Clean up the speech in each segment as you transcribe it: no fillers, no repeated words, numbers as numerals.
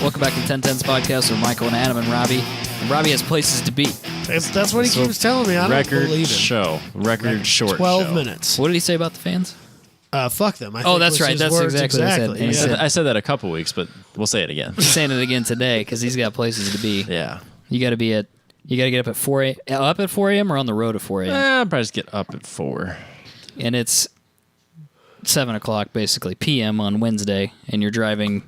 Welcome back to 1010's podcast with Michael and Adam and Robbie. And Robbie has places to be. That's what he keeps telling me. I don't believe it. Record short 12 show. minutes. What did he say about the fans? Fuck them. I Oh, think that's was right. his That's words exactly what he said. I said that a couple weeks, but we'll say it again. He's saying it again today because he's got places to be. Yeah. You got to get up at 4 a.m. Up at 4 a.m. or on the road at 4 a.m.? I'll probably just get up at 4. And it's 7 o'clock, basically, p.m. on Wednesday, and you're driving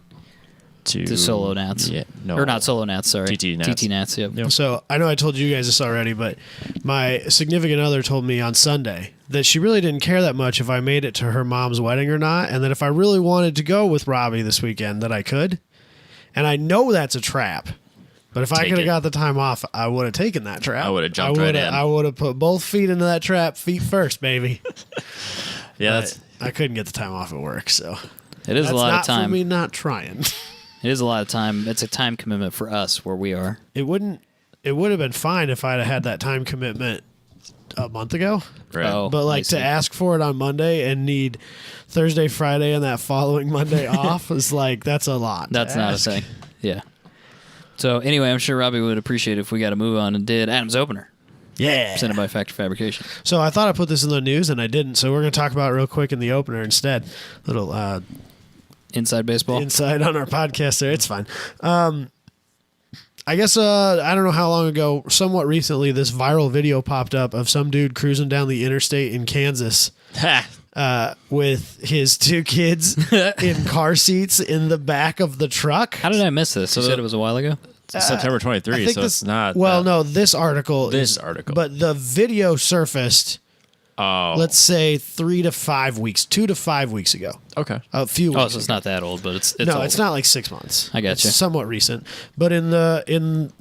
to Solo Nats. Yeah, no. Or not Solo Nats, sorry. TT Nats. TT Nats, yep. So I know I told you guys this already, but my significant other told me on Sunday that she really didn't care that much if I made it to her mom's wedding or not, and that if I really wanted to go with Robbie this weekend, that I could. And I know that's a trap. But if I could have got the time off, I would have taken that trap. I would have jumped right in. I would have put both feet into that trap, feet first, baby. Yeah, I couldn't get the time off at work, so It is a lot of that's not time. for me not trying. It is a lot of time. It's a time commitment for us where we are. It would have been fine if I'd have had that time commitment a month ago. right. Oh. But I like see. to ask for it on Monday and need Thursday, Friday, and that following Monday off is like, that's a lot. That's not a thing. Yeah. So anyway, I'm sure Robbie would appreciate it if we got to move on and did Adam's opener, Yeah. presented by Factor Fabrication. So I thought I put this in the news and I didn't. So we're going to talk about it real quick in the opener instead. Little Inside baseball. inside on our podcast there. It's fine. I guess I don't know how long ago, somewhat recently, this viral video popped up of some dude cruising down the interstate in Kansas with his 2 kids in car seats in the back of the truck. How did I miss this? You said it was a while ago? September 23, so it's not... Well, no, this article. But the video surfaced, let's say 3 to 5 weeks, 2 to 5 weeks ago. Okay. A few weeks Oh, so it's not that old, but it's No, old. it's not like 6 months. I gotcha. It's somewhat recent. But in the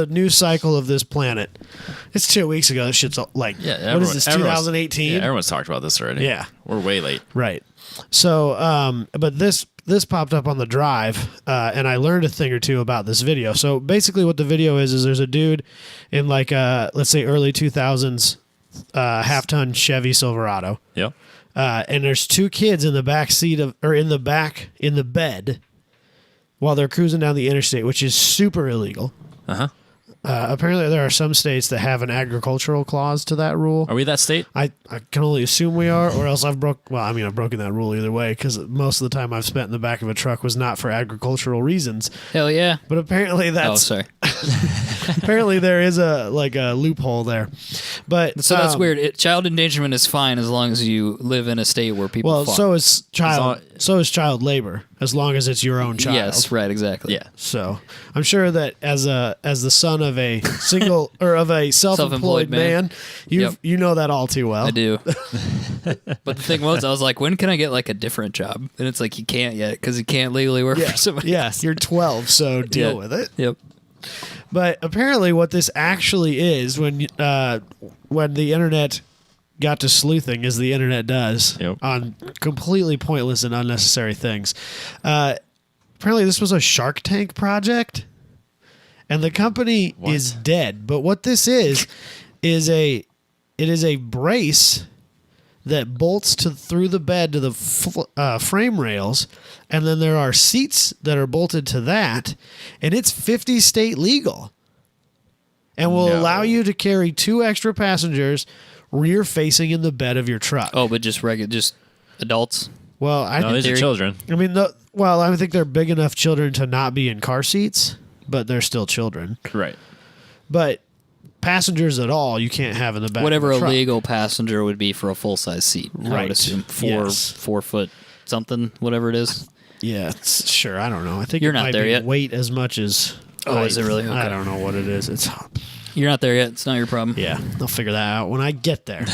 news cycle of this planet, it's 2 weeks ago. This shit's like, Yeah, what is this, 2018? Yeah, everyone's talked about this already. Yeah. We're way late. Right. So, but this popped up on the drive, and I learned a thing or two about this video. So basically what the video is there's a dude in like let's say early 2000s half-ton Chevy Silverado. Yep. And there's 2 kids in the back seat in the bed while they're cruising down the interstate, which is super illegal. Uh-huh. Apparently, there are some states that have an agricultural clause to that rule. Are we that state? I can only assume we are, or else I've broken that rule either way, because most of the time I've spent in the back of a truck was not for agricultural reasons. Hell yeah. But apparently Oh, sorry. apparently there is a loophole there. But So that's weird. Child endangerment is fine as long as you live in a state where people Well, fuck. so is child labor, as long as it's your own child. Yes, right, exactly. Yeah. So I'm sure that as the son of a single or of a self-employed man, you know that all too well. I do. But the thing was, I was like, when can I get like a different job? And it's like, you can't yet because you can't legally work for somebody else. You're 12, so deal with it. Yep. But apparently what this actually is when the internet got to sleuthing, as the internet does, on completely pointless and unnecessary things. Apparently this was a Shark Tank project, and the company is dead. But what this is it is a brace that bolts through the bed to the frame rails, and then there are seats that are bolted to that, and it's 50 state legal, and will allow you to carry 2 extra passengers rear facing in the bed of your truck. Oh, but just adults? Well, these are children. I mean, I think they're big enough children to not be in car seats, but they're still children. Right. But passengers at all, you can't have in the back. Whatever of a the truck. legal passenger would be for a full-size seat. I Right. would assume 4 foot something, whatever it is. Yeah, sure. I don't know. I think You're it not might there be yet? weight as much as. Oh, is it really? I Okay. don't know what it is. It's. You're not there yet. It's not your problem. Yeah, I'll figure that out when I get there.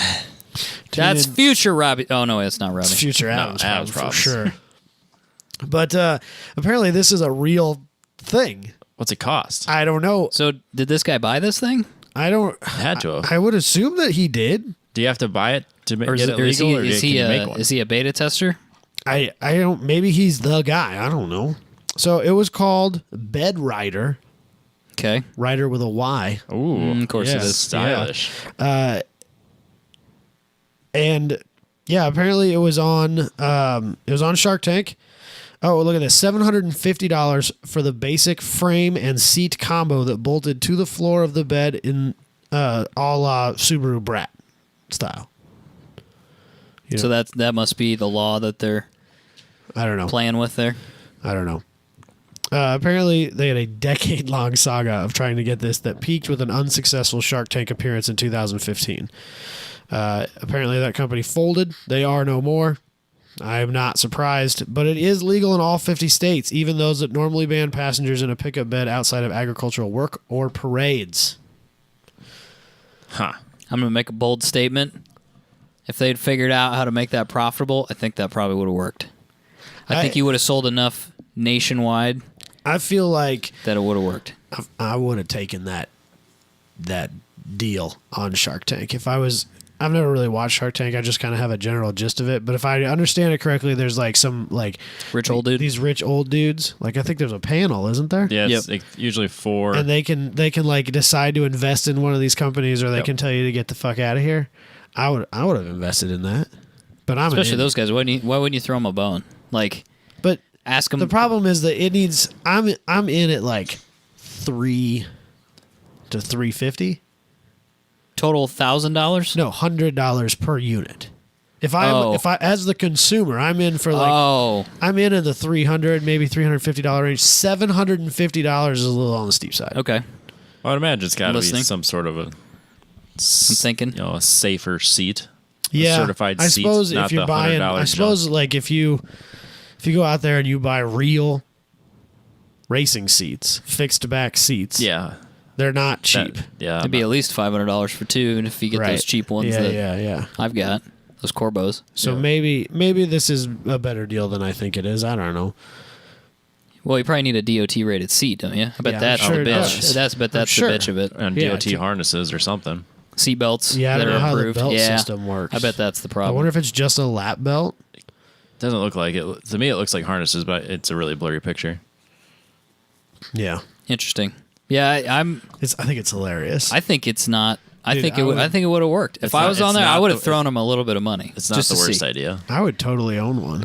That's Tune in- future Robbie. Oh, no, it's not Robbie. It's future Adam's Adam's problem for problems. sure. But apparently this is a real thing. What's it cost? I don't know. So did this guy buy this thing? I don't. Had to have. I would assume that he did. Do you have to buy it to Or get it legal, or is can you make one? he a beta tester? I don't. Maybe he's the guy. I don't know. So it was called Bed Rider. Okay. Rider with a Y. Ooh, of course it is. stylish. And yeah, apparently it was on Shark Tank. Oh, look at this. $750 for the basic frame and seat combo that bolted to the floor of the bed in a la Subaru Brat style. You So that must be the law that they're I don't know. playing with there. I don't know. Apparently, they had a decade-long saga of trying to get this that peaked with an unsuccessful Shark Tank appearance in 2015. Apparently, that company folded. They are no more. I am not surprised, but it is legal in all 50 states, even those that normally ban passengers in a pickup bed outside of agricultural work or parades. Huh. I'm going to make a bold statement. If they'd figured out how to make that profitable, I think that probably would have worked. I think you would have sold enough nationwide I feel like that it would have worked. I would have taken that deal on Shark Tank. I've never really watched Shark Tank. I just kind of have a general gist of it. But if I understand it correctly, there's like some like Rich old dude. These rich old dudes. Like I think there's a panel, isn't there? Yeah, it's like usually 4. And they can like decide to invest in one of these companies, or they can tell you to get the fuck out of here. I would have invested in that. But especially those guys. Why wouldn't you throw them a bone? Like, but ask them. The problem is that it needs. I'm in at like $300 to $350. Total $1,000? No, $100 per unit. If I as the consumer, I'm in for like I'm in the $300, maybe $350 range. $750 is a little on the steep side. Okay. I would imagine it's got to be some sort of I'm thinking. a safer seat. Yeah, a certified I seat. suppose not if you're the buying, $100 I suppose junk. like if you go out there and you buy real racing seats, fixed back seats, Yeah. they're not cheap. Yeah. It'd be at least $500 for two, and if you get those cheap ones Yeah. I've got, those Corbos. So maybe this is a better deal than I think it is. I don't know. Well, you probably need a DOT rated seat, don't you? I bet that's sure the it bitch. does. That's the bitch of it. And DOT harnesses or something. Seat belts Yeah, I that don't know are how the approved. belt Yeah, system works. I bet that's the I problem. wonder if it's just a lap belt. Doesn't look like it. To me, it looks like harnesses, but it's a really blurry picture. Yeah, Interesting. Yeah, I think it's hilarious. I think it's not. I Dude, think it would have worked. If I was on there, I would have thrown them a little bit of money. It's not just the to worst see. idea. I would totally own one.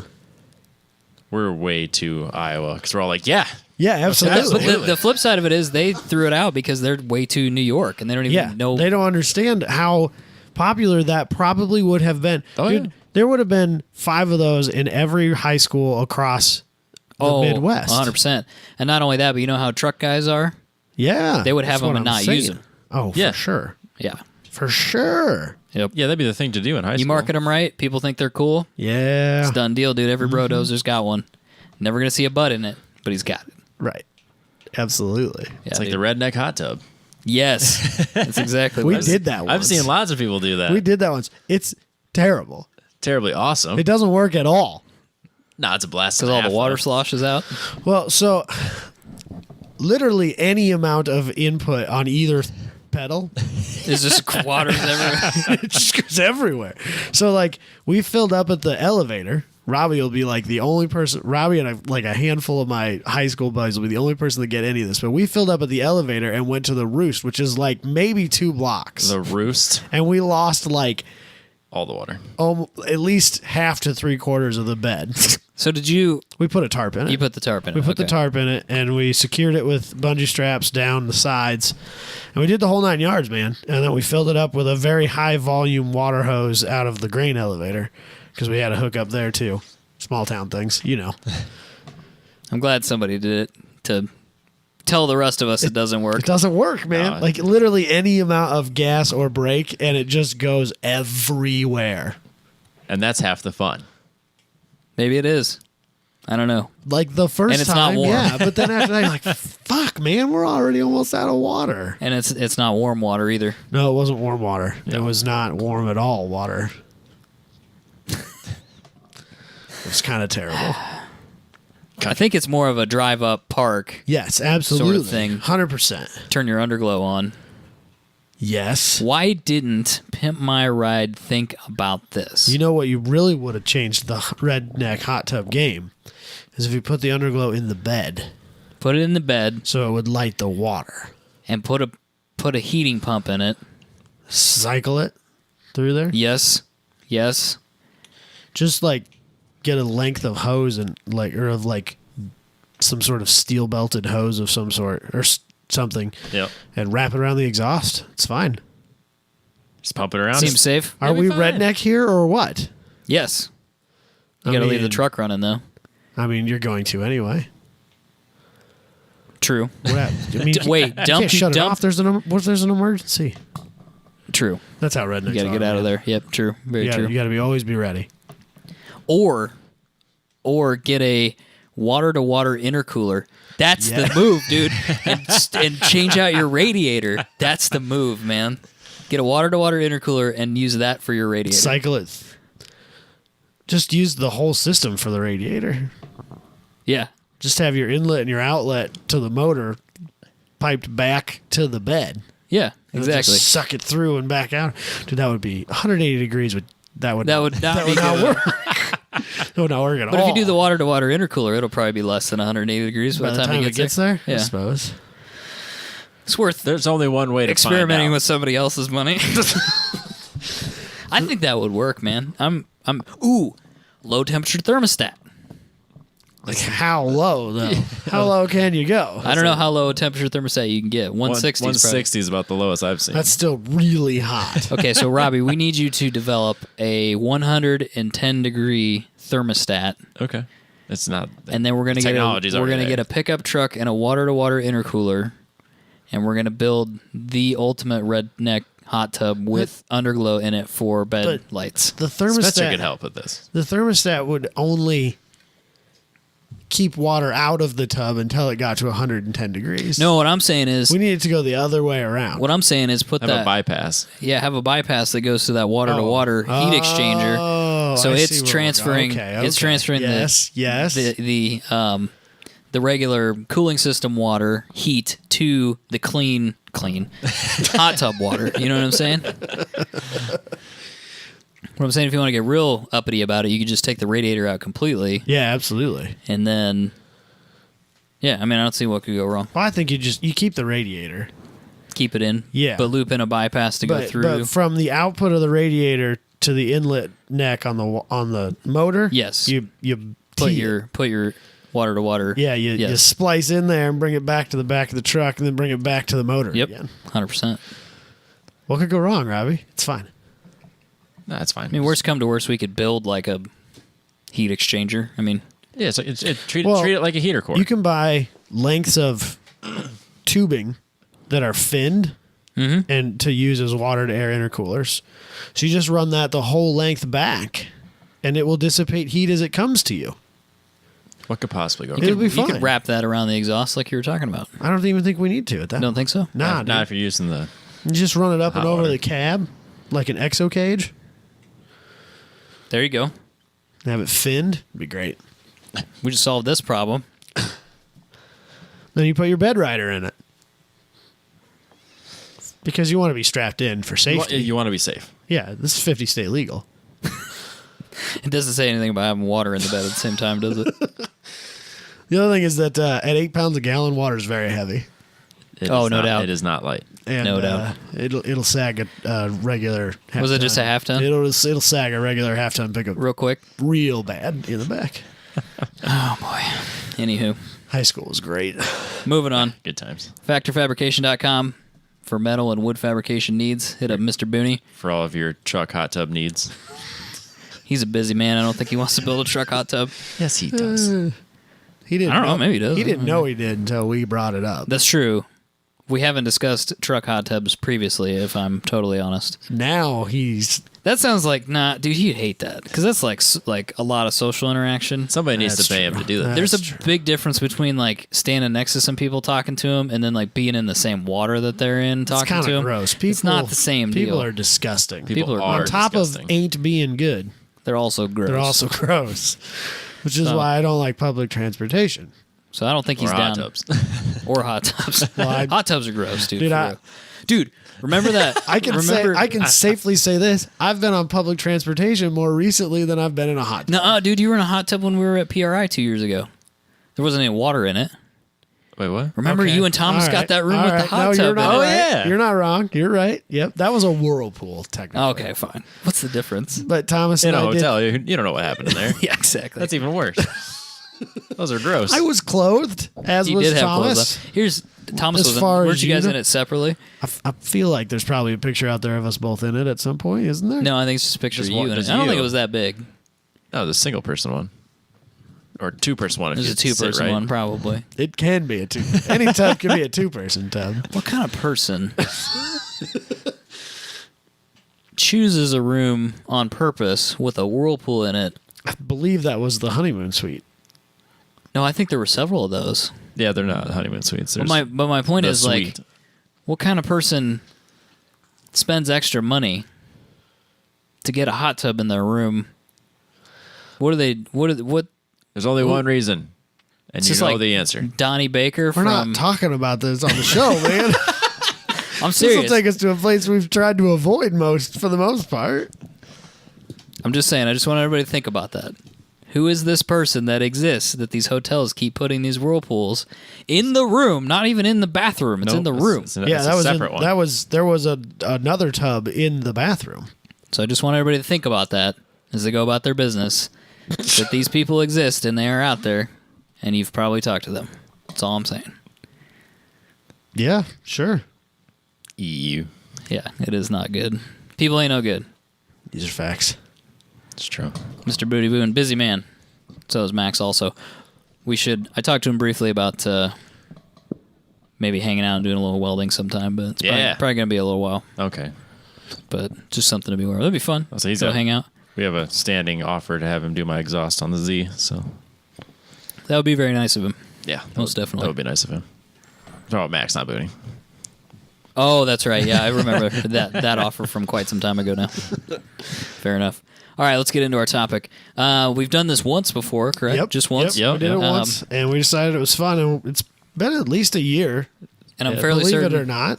We're way too Iowa because we're all like, yeah. Yeah, absolutely. But the flip side of it is they threw it out because they're way too New York, and they don't even know. They don't understand how popular that probably would have been. Oh, Dude, yeah. there would have been 5 of those in every high school across the Midwest. 100%. And not only that, but you know how truck guys are? Yeah. They would have that's them what and I'm not saying. use them. Oh, Yeah. for sure. Yeah. For sure. Yep. Yeah, that'd be the thing to do in high school. You market them right, people think they're cool. Yeah. It's done deal, dude. Every brodozer's got one. Never going to see a butt in it, but he's got it. Right. Absolutely. Yeah, It's like dude. the redneck hot tub. Yes. That's exactly We what it is. did that once. I've seen lots of people do that. We did that once. It's terrible. Terribly awesome. It doesn't work at all. Nah, it's a blast. Because all the water sloshes out. Well, so literally any amount of input on either pedal There's just waters everywhere. it just goes everywhere. So like we filled up at the elevator. Robbie will be like the only person. Robbie and like a handful of my high school buddies will be the only person to get any of this. But we filled up at the elevator and went to the Roost, which is like maybe 2 blocks. The roost. And we lost like All the water. at least half to 3/4 of the bed. So did you... We put a tarp in it. You put the tarp in it. We put the okay. tarp in it, and we secured it with bungee straps down the sides. And we did the whole 9 yards, man. And then we filled it up with a very high volume water hose out of the grain elevator because we had a hook up there too. Small town things, you know. I'm glad somebody did it to tell the rest of us it doesn't work. It doesn't work, man. No. Like literally any amount of gas or brake, and it just goes everywhere. And that's half the fun. Maybe it is. I don't know. Like the first And it's time, not warm. yeah. But then after that, you're like, fuck, man, we're already almost out of water. And it's not warm water either. No, it wasn't warm water. It was not warm at all water. It was kind of terrible. I think it's more of a drive up park, Yes, absolutely. Sort of thing. 100%. turn your underglow on. Yes. Why didn't Pimp My Ride think about this? You know what you really would have changed the redneck hot tub game is if you put the underglow in the bed Put it in the bed so it would light the water. and put a heating pump in it. Cycle it through there. Yes. Yes. Just like get a length of hose and some sort of steel belted hose of some sort or something. Yep. And wrap it around the exhaust. It's fine. Just pump it around. Seems safe. Are we redneck here or what? Yes. You got to leave the truck running though. I mean, you're going to anyway. True. Wait, dump. Shut it off. What if there's an emergency? True. That's how rednecks. You got to get out of there. Yep. True. Very true. You got to always be ready. Or get a water-to-water intercooler. That's the move, dude. And change out your radiator. That's the move, man. Get a water-to-water intercooler and use that for your radiator. Cycle it. Just use the whole system for the radiator. Yeah. Just have your inlet and your outlet to the motor piped back to the bed. Yeah, exactly. Just suck it through and back out. Dude, that would be 180 degrees. That would not work. That would not work at all. But if you do the water-to-water intercooler, it'll probably be less than 180 degrees by the time it gets there. Yeah. I suppose. It's worth There's only one way to experimenting find out. with somebody else's money. I think that would work, man. Low temperature thermostat. Like how low though? How low can you go? I don't know how low a temperature thermostat you can get. 160. 160 is about the lowest I've seen. That's still really hot. Okay, so Robbie, we need you to develop a 110 degree thermostat. Okay. It's not. And then we're gonna get a pickup truck and a water to water intercooler, and we're gonna build the ultimate redneck hot tub with underglow in it for bed lights. The thermostat Spencer could help with this. The thermostat would only keep water out of the tub until it got to 110 degrees. No, what I'm saying is we need it to go the other way around. What I'm saying is have a bypass. Yeah, have a bypass that goes to that water to water heat exchanger. So it's transferring. It's transferring the regular cooling system water heat to the clean hot tub water. You know what I'm saying? What I'm saying, if you want to get real uppity about it, you could just take the radiator out completely. Yeah, absolutely. And then, I don't see what could go wrong. Well, I think you keep the radiator. Keep it in. Yeah. But loop in a bypass to go through. But from the output of the radiator to the inlet neck on the motor, yes, you put your water to water. Yeah, you splice in there and bring it back to the back of the truck and then bring it back to the motor again. 100%. What could go wrong, Robbie? It's fine. No, that's fine. I mean, worst come to worst, we could build like a heat exchanger. I mean, yeah, so treat it like a heater core. You can buy lengths of tubing that are finned and to use as water to air intercoolers. So you just run that the whole length back, and it will dissipate heat as it comes to you. What could possibly go wrong? It'll be fine. You could wrap that around the exhaust like you were talking about. I don't even think we need to at that. Don't think so? Nah, not if you're using the. You just run it up and over water. the cab like an exo cage. There you go. Have it finned. It'd be great. We just solved this problem. Then you put your bed rider in it. Because you want to be strapped in for safety. You want to be safe. Yeah, this is 50 state legal. It doesn't say anything about having water in the bed at the same time, does it? The other thing is that at 8 pounds a gallon, water is very heavy. No doubt. It is not light. And, no doubt. It'll sag a regular half Was it ton. just a half ton? It'll sag a regular half ton pickup real quick. Real bad in the back. Oh, boy. Anywho. High school was great. Moving on. Good times. FactorFabrication.com for metal and wood fabrication needs. Hit up Mr. Booney. For all of your truck hot tub needs. He's a busy man. I don't think he wants to build a truck hot tub. Yes, he does. He didn't. I don't know. Maybe he does. He didn't know he did until we brought it up. That's true. We haven't discussed truck hot tubs previously, if I'm totally honest. Now he's... That sounds like, dude, you'd hate that. Because that's like a lot of social interaction. Somebody needs to pay him to do that. There's a big difference between like standing next to some people talking to them and then like being in the same water that they're in talking to them. It's gross. It's not the same deal. People are disgusting. People are on top disgusting. of ain't being good. They're also gross. They're also gross. Which is why I don't like public transportation. So I don't think he's Or down. hot tubs. Or hot tubs. Well, hot tubs are gross, dude. Dude, Dude, remember that? I can safely say this. I've been on public transportation more recently than I've been in a hot tub. No, dude, you were in a hot tub when we were at PRI 2 years ago. There wasn't any water in it. Wait, what? Remember, Okay. you and Thomas All got right. that room All with the right. hot No, tub. you're not in it. right. yeah. You're not wrong. You're right. Yep, that was a whirlpool, technically. Okay, fine. What's the difference? But Thomas In and a I did. hotel, you don't know what happened in there. Yeah, exactly. That's even worse. Those are gross. I was clothed, as You was did have Thomas. clothes on. Here's Thomas As was. far Weren't as you you guys know- in it separately? I feel like there's probably a picture out there of us both in it at some point, isn't there? No, I think it's just a picture Just of you. one- In it. just I don't you. think it was that big. No, the single person one. Or two person one. If It was you a two-person sit, right? one, probably. It can be a two. Any tub can be a two-person tub. What kind of person chooses a room on purpose with a whirlpool in it? I believe that was the honeymoon suite. No, I think there were several of those. Yeah, they're not honeymoon suites. But There's my point the is like, suite. what kind of person spends extra money to get a hot tub in their room? What? There's only one reason, and It's you just know like the answer. Donnie Baker We're from. not talking about this on the show, man. I'm This will serious. take us to a place we've tried to avoid for the most part. I'm just saying. I just want everybody to think about that. Who is this person that exists that these hotels keep putting these whirlpools in the room? Not even in the bathroom. It's in the room. It's Yeah, a that was separate one. there was another tub in the bathroom. So I just want everybody to think about that as they go about their business. That these people exist and they are out there, and you've probably talked to them. That's all I'm saying. Yeah, sure. EU. Yeah, it is not good. People ain't no good. These are facts. It's true. Mr. Booty Boon, busy man. So is Max also. I talked to him briefly about maybe hanging out and doing a little welding sometime, but it's probably going to be a little while. Okay. But just something to be aware of. That'd be fun. So he's Go got- hang out. We have a standing offer to have him do my exhaust on the Z, so That would be very nice of him. yeah, Most definitely. That would be nice of him. Oh, Max, not booting. Oh, that's right. Yeah, I remember that offer from quite some time ago now. Fair enough. All right, let's get into our topic. We've done this once before, correct? Yep. Just once? Yep. We did it Yep. once, and we decided it was fun, and it's been at least a year. And I'm fairly Believe certain it or not.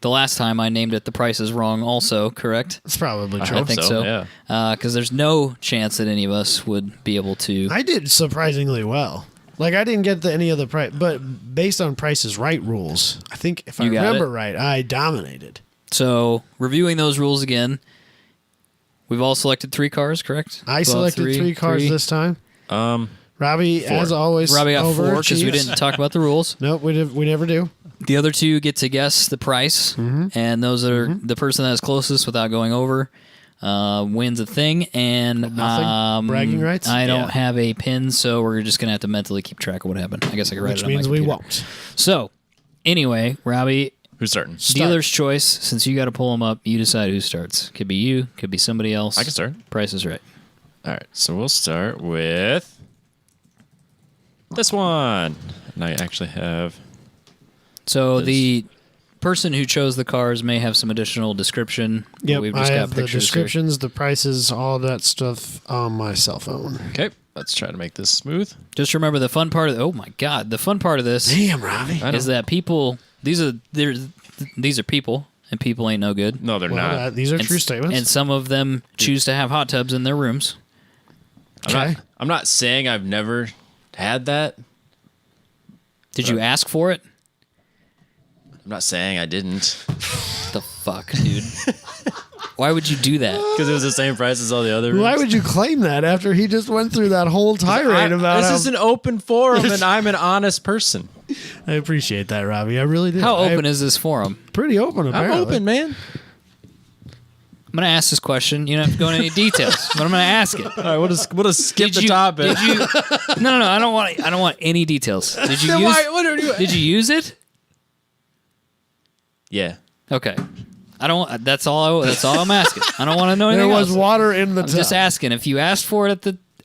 the last time I named it The Price is Wrong also, correct? It's probably I true. I hope think so, so. yeah. Because there's no chance that any of us would be able to. I did surprisingly well. Like, I didn't get any of the price, but based on Price is Right rules, I think if I You got remember it. right, I dominated. So, reviewing those rules again, we've all selected 3 cars, correct? I Well, selected 3 cars this time. Robbie, 4. as always, Robbie got 4 because we overachieves. didn't talk about the rules. Nope, we never do. The other 2 get to guess the price, and those are the person that is closest without going over wins a thing. And Nothing? Bragging rights? I don't Yeah. have a pin, so we're just gonna have to mentally keep track of what happened. I guess I can write Which it on my means we computer. won't. So, anyway, Robbie, Who's starting? dealer's choice. Since you got to pull them up, you decide who starts. Could be you, could be somebody else. I can start. Price is right. All right, so we'll start with this one. And I actually have. So This. the person who chose the cars may have some additional description. but Yep, we've I just have got the pictures here. descriptions, the prices, all that stuff on my cell phone. Okay, let's try to make this smooth. Just remember the fun part of oh my god, the fun part of this Damn, Robbie. I know. is that people these are people and people ain't no good. No, they're Well, not. these are and, true statements. And some of them choose to have hot tubs in their rooms. Okay. I'm not saying I've never had that. Did you ask for it? I'm not saying I didn't. The fuck, dude. Why would you do that? Because it was the same price as all the other Why rooms. would you claim that after he just went through that whole tirade about This how... is an open forum, and I'm an honest person. I appreciate that, Robbie. I really do. How open I'm is this forum? pretty open, I'm apparently. open, man. I'm gonna ask this question. You don't have to go into any details, but I'm gonna ask it. All right, we'll just skip the you, topic. Did you? No. I don't want any details. Did you Then use? why- what are you- Did you use it? Yeah. Okay. I don't. That's all I'm asking. I don't want to know There anything was else. water in the I'm tub. just asking. If you asked for it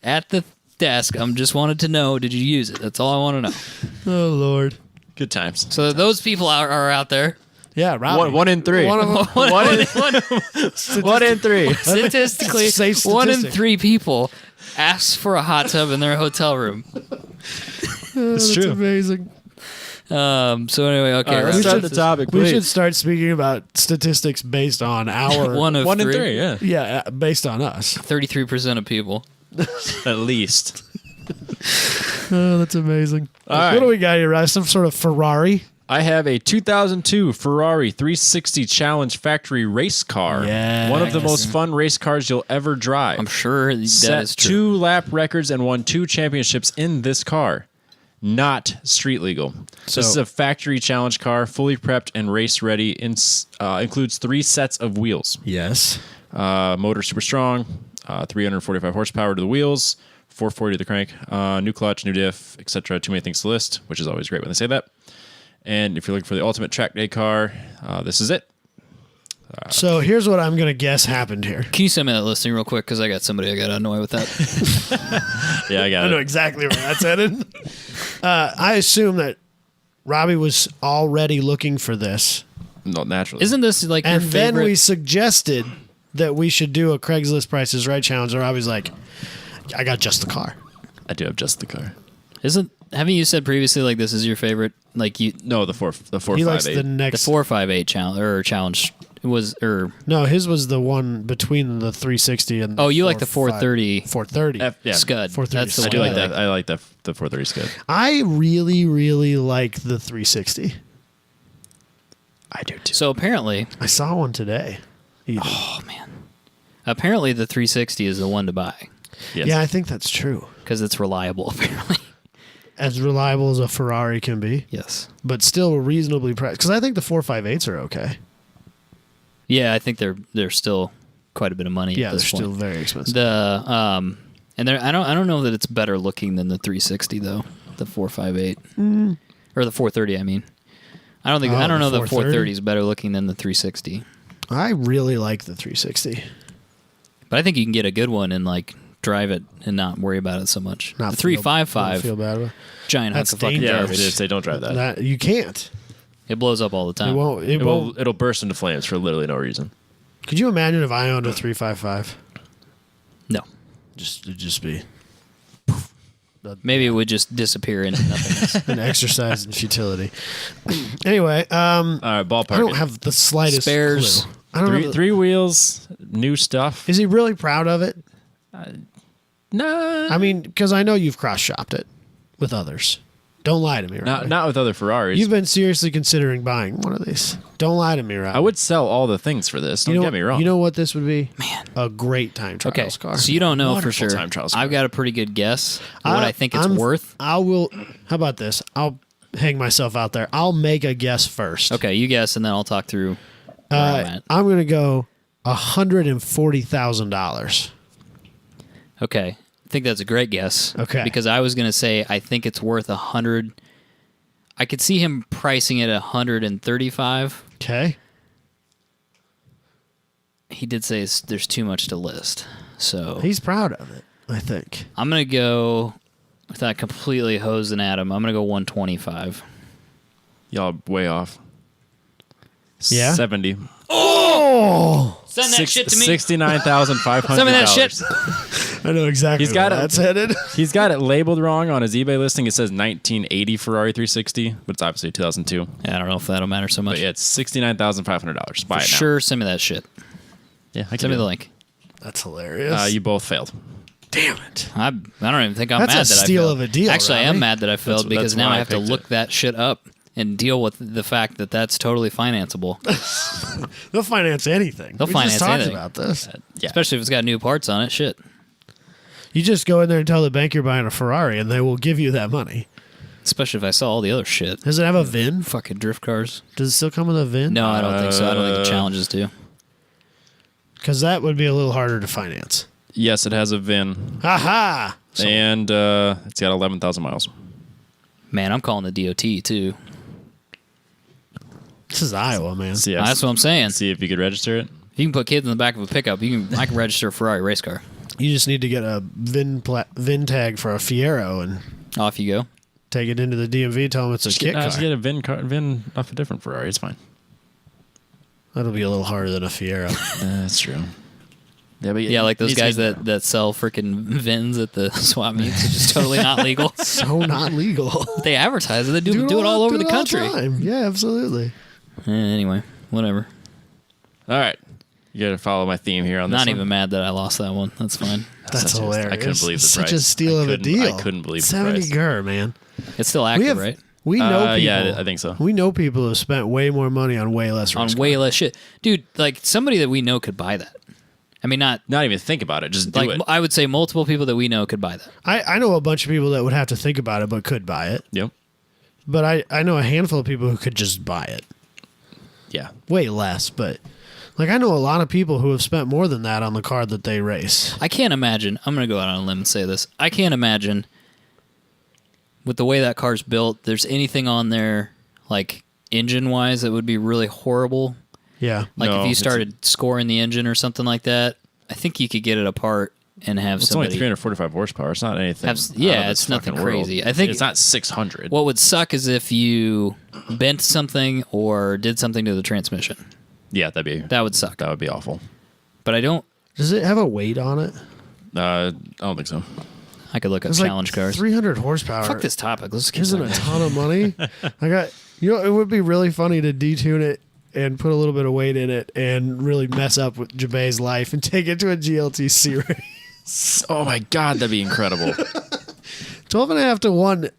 at the desk, I'm just wanted to know. Did you use it? That's all I want to know. Oh, Lord. Good times. So those people are out there. Yeah, Robbie. One in 3. One of them. One in 3. Statistically, Say statistic. 1 in 3 people asks for a hot tub in their hotel room. That's true. amazing. So anyway, okay. All right, let's Rob, start this the is topic, We please. should start speaking about statistics based on our... One of 1 in 3. 3, yeah. Yeah, based on us. 33% of people. At least. Oh, that's amazing. All What right. do we got here, Ryan? Some sort of Ferrari? I have a 2002 Ferrari 360 Challenge factory race car. Yes. One of the most fun race cars you'll ever drive. I'm sure that Set is true. 2 lap records and won 2 championships in this car. Not street legal. This is a factory challenge car, fully prepped and race ready. Includes 3 sets of wheels. Yes. Motor super strong, 345 horsepower to the wheels, 440 to the crank, new clutch, new diff, etc. Too many things to list, which is always great when they say that. And if you're looking for the ultimate track day car, this is it. So here's what I'm going to guess happened here. Can you send me that listing real quick? Because I got somebody I got to annoy with that. Yeah, I got I know it. exactly where that's headed. I assume that Robbie was already looking for this. No, naturally. Isn't this like your And then favorite? we suggested that we should do a Craigslist Price is Right challenge. And Robbie's like, I got just the car. I do have just the car. Haven't you said previously like this is your favorite? Like you, No, the He likes 458. the the next. 458 challenge was No, his was the one between the 360 and the Oh, you like the 430. 430 430. Yeah. Scud. 430 That's the I one do like I that. I like the 430 Scud. I really, really like the 360. I do too. So apparently, I saw one today. even. oh man, apparently the 360 is the one to buy Yes. Yeah, I think that's true. because it's reliable. Apparently, As reliable as a Ferrari can be, yes. but still reasonably priced. Because I think the 458s are okay. Yeah, I think they're still quite a bit of money. Yeah, at they're this still point. very expensive. And I don't know that it's better looking than the 360 though. The 458 or the 430. I mean, I don't Oh, know the the 430 is better looking than the 360. I really like the 360. But I think you can get a good one and like drive it and not worry about it so much. Not The feel 355 bad about it. giant hunk That's of fucking Yeah, dangerous. garbage. they don't drive that. That you can't. It blows up all the time. It won't. It won't. It'll burst into flames for literally no reason. Could you imagine if I owned a 355? No. It'd just be Maybe it would just disappear into nothingness. an exercise in futility. Anyway, All right, ballpark. I don't have the slightest Spares. clue. I don't three, have the- three wheels, new stuff. Is he really proud of it? Nah, I mean, because I know you've cross-shopped it with others. Don't lie to me, Robbie. not with other Ferraris. You've been seriously considering buying one of these. Don't lie to me, Robbie. I would sell all the things for this. Don't You know, get me wrong. You know what this would be? Man. A great time trials Okay, car. so you don't know for Wonderful sure. time trials car. I've got a pretty good guess of what I think it's I'm- worth. I will. How about this? I'll hang myself out there. I'll make a guess first. Okay, you guess, and then I'll talk through where I'm at. I'm going to go $140,000. Okay, I think that's a great guess. Okay. because I was gonna say I think it's worth 100. I could see him pricing it at 135. Okay. He did say there's too much to list, so He's proud of it, I think. I'm gonna go without completely hosing at him. I'm gonna go 125. Y'all way off. Yeah? 70. Oh! Send that shit to me. $69,500. Send me that shit. I know exactly He's got where it. that's headed. He's got it labeled wrong on his eBay listing. It says 1980 Ferrari 360, but it's obviously 2002. I don't know if that'll matter so much. But yeah, it's $69,500. Buy For it now. sure, send me that shit. Yeah, I can Send me do the it. link. That's hilarious. You both failed. Damn it. I don't even think I'm That's a mad that steal I failed. of a deal, Actually, I Robbie. am mad that I failed That's because now why I I have to picked look it. that shit up and deal with the fact that that's totally financeable, They'll finance anything. They'll We finance just talked anything. about this. Yeah. especially if it's got new parts on it. Shit. You just go in there and tell the bank you're buying a Ferrari, and they will give you that money. Especially if I saw all the other shit. Does it have a VIN? Fucking drift cars. Does it still come with a VIN? No, I don't think so. I don't think the challenges do. Because that would be a little harder to finance. Yes, it has a VIN. Ha-ha! So, And it's got 11,000 miles. Man, I'm calling the DOT too. this is Iowa, man. See, That's what I'm saying. see if you could register it. If you can put kids in the back of a pickup, I can register a Ferrari race car. You just need to get a VIN tag for a Fiero and Off you go. take it into the DMV, tell them it's a kit car. Just get a VIN off a different Ferrari. It's fine. That'll be a little harder than a Fiero. That's true. Yeah, but Yeah, like those needs to guys be- that sell freaking VINs at the swap meets. It's just totally not legal. So not legal. They advertise it. They do it all over the country. time. Yeah, absolutely. Anyway, whatever. All right. You got to follow my theme here on this Not one. even mad that I lost that one. That's fine. That's hilarious. I couldn't believe the Such price. a steal of a deal. I couldn't believe the 70 price. gur, man. It's still active, right? We know people. Yeah, I think so. We know people who have spent way more money on way less On race way car. less shit. Dude, like somebody that we know could buy that. I mean, not Not even think about it. Just do like it. I would say multiple people that we know could buy that. I know a bunch of people that would have to think about it but could buy it. Yep. But I know a handful of people who could just buy it. Yeah. Way less, but like I know a lot of people who have spent more than that on the car that they race. I can't imagine. I'm going to go out on a limb and say this. I can't imagine with the way that car's built, there's anything on there like engine-wise that would be really horrible. Yeah. Like No, if you it's- started scoring the engine or something like that, I think you could get it apart and have It's somebody only 345 horsepower. It's not anything. it's nothing crazy. I think it's not 600. what would suck is if you bent something or did something to the transmission. Yeah, That would suck. that would be awful. But I don't. Does it have a weight on it? I don't think so. I could look up It's challenge like cars. 300 horsepower. Fuck this topic. Let's keep Isn't going. a ton of money. It would be really funny to detune it and put a little bit of weight in it and really mess up with Jabay's life and take it to a GLTC race. Oh my god, that'd be incredible. 12 and a half to 1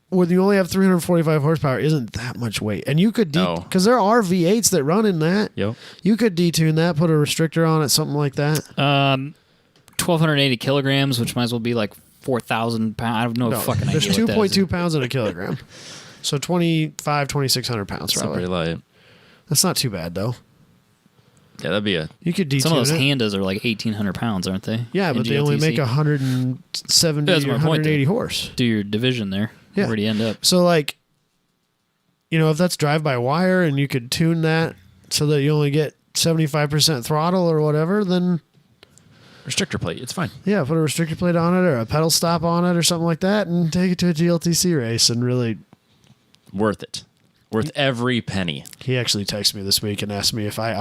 when you only have 345 horsepower isn't that much weight. And you could, No. because there are V8s that run in that. Yep. You could detune that, put a restrictor on it, something like that. 1,280 kilograms, which might as well be like 4,000 pounds. I have no fucking idea. There's what that is. 2.2 pounds in a kilogram. So 2,600 pounds It's probably. pretty light. That's not too bad, though. Yeah, that'd be a. You could detune Some of those it. Handas are like 1,800 pounds, aren't they? Yeah, but in they only GLTC? make 170 That's or my point, 180 dude. horse. Do your division there. Yeah. Where do you end up? So, like, if that's drive-by-wire and you could tune that so that you only get 75% throttle or whatever, then, Restrictor plate. It's fine. yeah, put a restrictor plate on it or a pedal stop on it or something like that and take it to a GLTC race and really... Worth it. Worth every penny. He actually texted me this week and asked me if I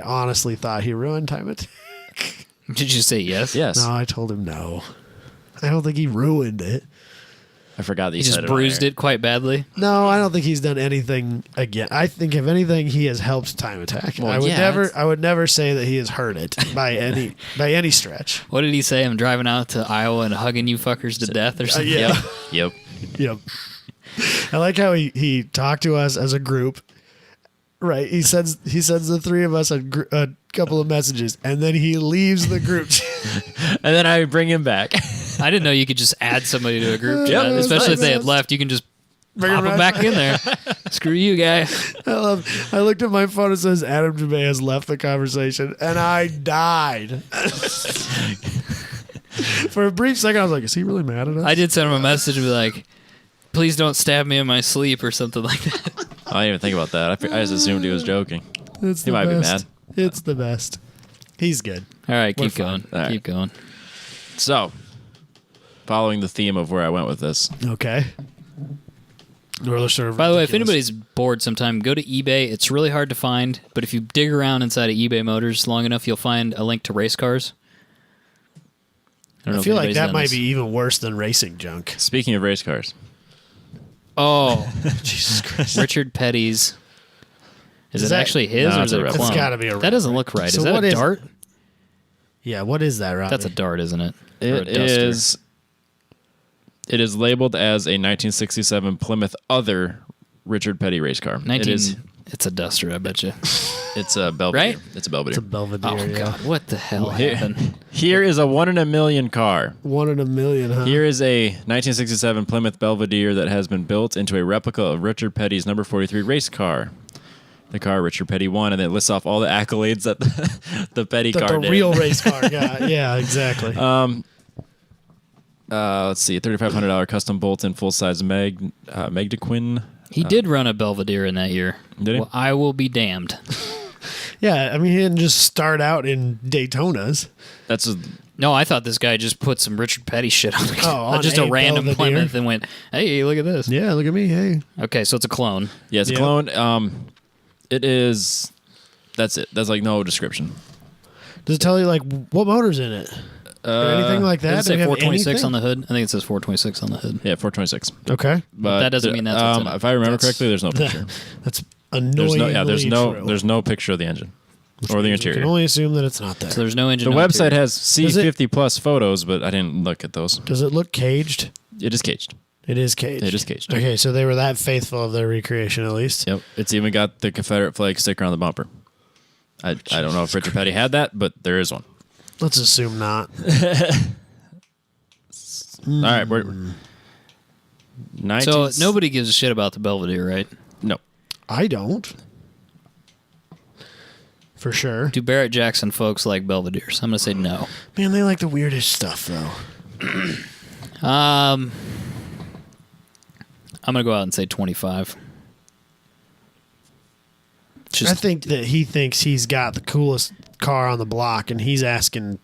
honestly thought he ruined Time Attack. Did you say yes? Yes. No, I told him no. I don't think he ruined it. I forgot that He you just said bruised on air. it quite badly. No, I don't think he's done anything again. I think if anything, he has helped Time Attack. Well, I would never say that he has hurt it by any stretch. What did he say? I'm driving out to Iowa and hugging you fuckers to death or something? yeah. Yep. Yep. I like how he talked to us as a group. Right. He sends the three of us a couple of messages, and then he leaves the group. And then I bring him back. I didn't know you could just add somebody to a group Yeah, chat, it was especially if nice. they had left. You can just Bring pop him them right back in there. Screw you, guy. I looked at my phone. It says Adam Jabay has left the conversation, and I died. For a brief second, I was like, "Is he really mad at us?" I did send him a message and be like, please don't stab me in my sleep or something like that. I didn't even think about that. I just assumed he was joking. It's He the might be best. mad. It's the best. He's good. All right, keep We're going. fine. All right. Keep going. So, following the theme of where I went with this, Okay. Roller server. By the way, if anybody's bored sometime, go to eBay. It's really hard to find, but if you dig around inside of eBay Motors long enough, you'll find a link to race cars. don't know I if feel like anybody's that done might this. be even worse than racing junk. speaking of race cars, Oh, Jesus Christ. Richard Petty's. Is Is it that- actually his No, or it's is a it a replica. clone? It's gotta be a That doesn't look right. So is that what a is dart? Yeah, what is that, Robbie? That's a dart, isn't it? Or a it duster. is. It is labeled as a 1967 Plymouth Other Richard Petty race car. 19. It's a duster, I bet you. It's a Belvedere. Right? It's a Belvedere. It's a Belvedere. Oh yeah. God, what the hell Here- happened? Here is a 1 in a million car. 1 in a million, huh? Here is a 1967 Plymouth Belvedere that has been built into a replica of Richard Petty's number 43 race car. The car Richard Petty won, and it lists off all the accolades that the Petty car the did. real race car got. Yeah, exactly. Let's see, $3,500 custom bolt-in full-size Magdequin. He did run a Belvedere in that year. Did he? Well, I will be damned. Yeah, I mean, he didn't just start out in Daytonas. That's a, No, I thought this guy just put some Richard Petty shit on it. Oh, on just a a random Belvedere? Plymouth and went, hey, look at this. Yeah, look at me. Hey. Okay, so it's a clone. yeah, it's a Yep. clone. It is. That's it. That's like no description. Does it tell you, like, what motor's in it? Or anything like that? Does it Do say we have 426 anything? on the hood? I think it says 426 on the hood. Yeah, 426. Okay. But that doesn't mean that's what's in it. if I remember That's- correctly, there's no picture. That's There's annoyingly no. Yeah, true. there's no picture of the engine. Or the You interior. can only assume that it's not there. So there's no engine. The no website interior. has C50 plus photos, but I didn't look at those. Does it look caged? It is caged. It is caged. It is caged. Okay, so they were that faithful of their recreation at least. Yep. It's even got the Confederate flag sticker on the bumper. I don't know if Richard Petty had that, but there is one. Let's assume not. All right. We're 19... So nobody gives a shit about the Belvedere, right? No. I don't. For sure. Do Barrett Jackson folks like Belvederes? I'm gonna say no. Man, they like the weirdest stuff though. I'm gonna go out and say 25. I think that he thinks he's got the coolest car on the block, and he's asking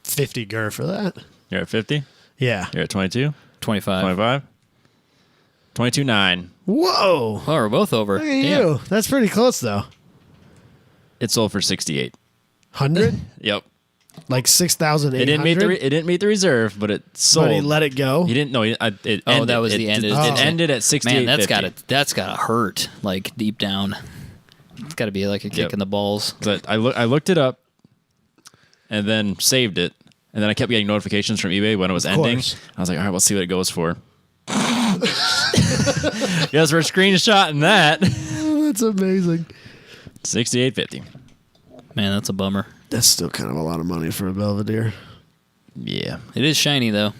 50 gur for that. You're at 50? Yeah. You're at 22? 25. 25? 22.9. Whoa. Oh, we're both over. Look at Damn. you. That's pretty close though. It sold for 68. 100? Yep. Like 6,800? It didn't meet the reserve, but it sold. But he let it go. He didn't know. That was the end. It ended at 68. Man, that's gotta hurt. Like deep down, it's gotta be like a kick in the balls. But I looked it up, and then saved it, and then I kept getting notifications from eBay when it was ending. course. I was like, all right, we'll see what it goes for. Yes, we're screenshotting that. Oh, that's amazing. 68.50. Man, that's a bummer. That's still kind of a lot of money for a Belvedere. Yeah, It is shiny though.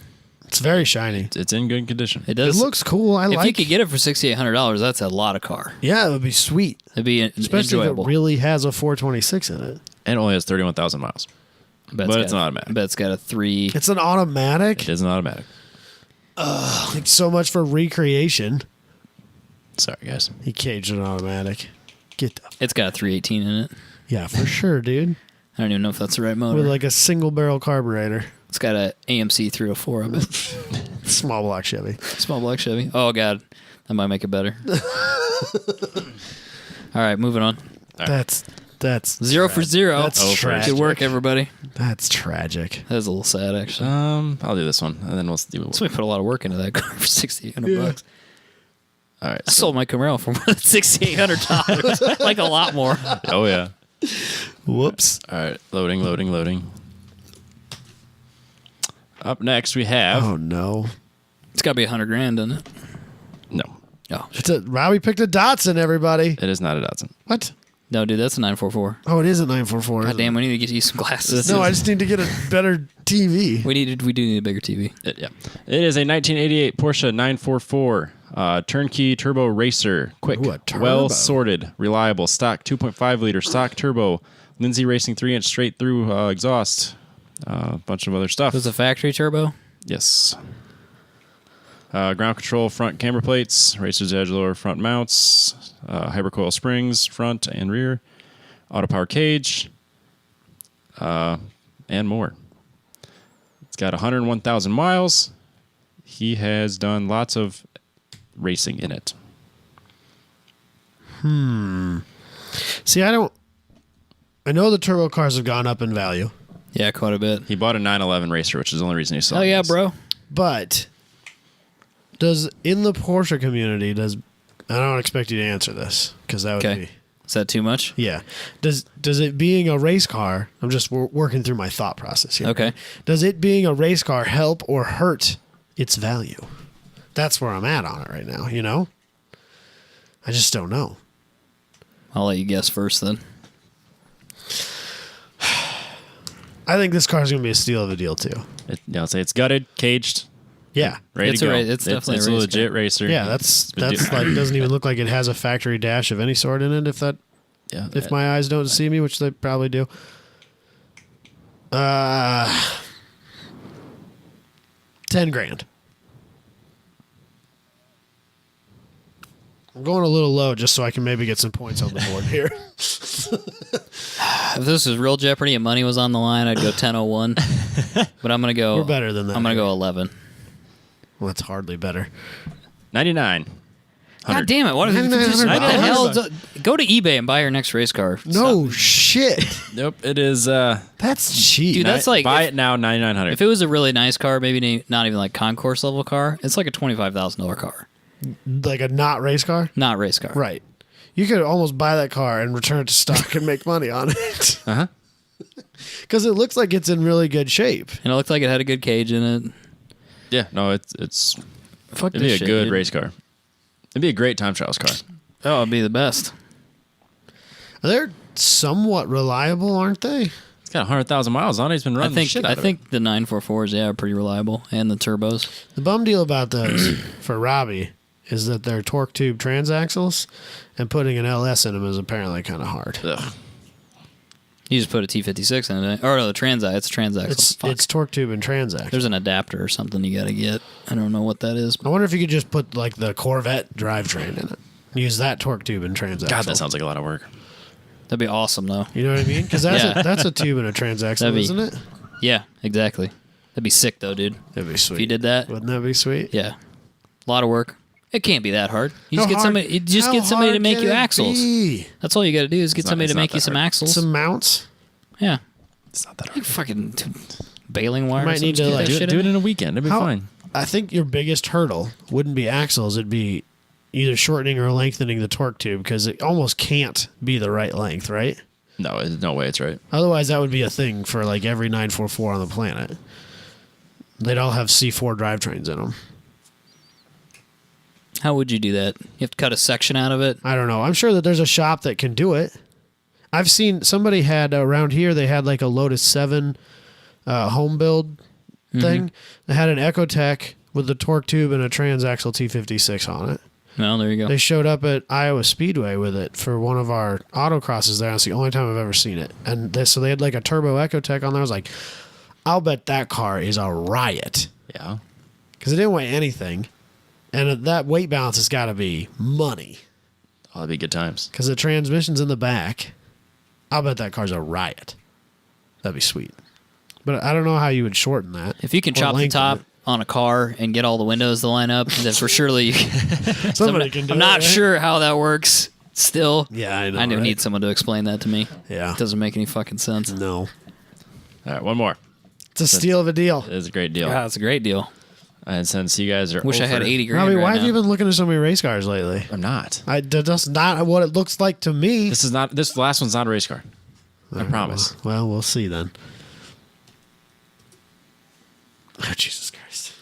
It's very shiny. it's in good condition. It It does. looks cool. I if like you could get it for $6,800, that's a lot of car. Yeah, it would be sweet. It'd be Especially enjoyable. if it really has a 426 in it. And it only has 31,000 miles. But it's an automatic. I bet it's got a 3. It's an automatic. It is an automatic. Like so much for recreation. Sorry, guys. He caged an automatic. Get the It's got a 318 in it. yeah, for sure, dude. I don't even know if that's the right motor. With like a single barrel carburetor, It's got a AMC 304 of it. small block Chevy. Small black Chevy. Oh god, that might make it better. All right, moving on. That's 0 for 0. That's Oh, tragic. Good work, everybody. That's tragic. That was a little sad, actually. I'll do this one, and then we'll do it. So we put a lot of work into that car for $6,800. All right. I sold my Camaro for more than $6,800. Like a lot more. Oh yeah. Whoops. All right. Loading. Up next, we have Oh no. It's got to be $100,000, doesn't it? no. Oh, It's a Robbie picked a Datsun, everybody. It is not a Datsun. What? no, dude, that's a 944. Oh, it is a 944. God isn't damn, it? we need to get you some glasses. No, I just need to get a better TV. we do need a bigger TV. Yeah. It is a 1988 Porsche 944 turnkey turbo racer. Quick, Ooh, a turbo. well sorted, reliable, stock 2.5 liter stock turbo. Lindsay Racing 3-inch straight through exhaust. A bunch of other stuff. It was a factory turbo. Yes. Ground control front camber plates, racer's edge lower front mounts, hypercoil springs front and rear, auto power cage, and more. It's got 101,000 miles. He has done lots of racing in it. See, I know the turbo cars have gone up in value, Yeah, quite a bit. He bought a 911 racer, which is the only reason he sold Oh yeah, this. bro. but in the Porsche community, I don't expect you to answer this because that would Okay. be Is that too much? yeah. Does it being a race car? I'm just working through my thought process here. Okay. Does it being a race car help or hurt its value? That's where I'm at on it right now. You know, I just don't know. I'll let you guess first then. I think this car is going to be a steal of a deal too. I'll say it's gutted, caged, Yeah. ready It's to a go. ra- it's definitely it's a a race legit car. racer. Yeah, that's like doesn't even look like it has a factory dash of any sort in it. If my eyes don't deceive me, which they probably do. 10 grand. I'm going a little low just so I can maybe get some points on the board here. If this was real Jeopardy and money was on the line, I'd go 1001. But I'm gonna go. We're better than that. I'm gonna go 11. Well, that's hardly better. 99. God damn it! What the $9,900. hell? Go to eBay and buy your next race car. No shit. Nope, it is. That's cheap. Dude, that's like buy if- it now, 9,900. If it was a really nice car, maybe not even like concourse level car, it's like a $25,000 car, like a not race car? not race car. Right. You could almost buy that car and return it to stock and make money on it. Uh huh. Because it looks like it's in really good shape. And it looked like it had a good cage in it. Yeah, no, it's Fuck it'd be this a shit, good dude. race car. It'd be a great time trials car. Oh, it'd be the best. They're somewhat reliable, aren't they? It's got 100,000 miles on it. He's been running the shit out I of it. think the 944s, are pretty reliable, and the turbos. The bum deal about those for Robbie is that they're torque tube transaxles, and putting an LS in them is apparently kind of hard. Ugh. You just put a T56 in it, or no, the Transax. It's a Transaxle. Fuck. It's torque tube and transaxle. There's an adapter or something you got to get. I don't know what that is. I wonder if you could just put like the Corvette drivetrain in it. Use that torque tube and transaxle. God, that sounds like a lot of work. That'd be awesome, though. You know what I mean? Because that's, Yeah. that's a tube and a transaxle, That'd be- isn't it? Yeah, exactly. That'd be sick, though, dude. That'd be sweet. If you did that, Wouldn't that be sweet? yeah, a lot of work. It can't be that hard. You How just get hard- somebody. You just how get somebody to hard make can you it axles. be? That's all you got to do is get somebody it's to not make you that some hard. axles. Some mounts. Yeah, It's not that like hard. fucking baling wire. Might or something, need to, just get like, that Do shit it in. in a weekend. It'd be How- fine. I think your biggest hurdle wouldn't be axles. It'd be either shortening or lengthening the torque tube because it almost can't be the right length, right? No, there's no way it's right. Otherwise, that would be a thing for like every 944 on the planet. They'd all have C4 drivetrains in them. How would you do that? You have to cut a section out of it. I don't know. I'm sure that there's a shop that can do it. I've seen somebody had around here, they had like a Lotus 7 home build thing. They had an Ecotec with the torque tube and a transaxle T56 on it. Well, there you go. They showed up at Iowa Speedway with it for one of our autocrosses there. That's the only time I've ever seen it. And so they had like a turbo Ecotec on there. I was like, I'll bet that car is a riot. Yeah. Because it didn't weigh anything. And that weight balance has got to be money. Oh, that'd be good times. Because the transmission's in the back. I'll bet that car's a riot. That'd be sweet. But I don't know how you would shorten that. If you can or chop the lengthen top it. on a car and get all the windows to line up, then for surely you can. Somebody can do I'm it, not right? sure how that works. Still, Yeah, I know. I do right? need someone to explain that to me. Yeah. It doesn't make any fucking sense. No. All right, one more. It's a steal of a deal. It's a great deal. Wow, that's a great deal. And since you guys are Wish I had over- 80 grand. Robbie, right why have now. you been looking at so many race cars lately? I'm not. That's not what it looks like to me. This last one's not a race car. I promise. Well, we'll see then. Oh, Jesus Christ.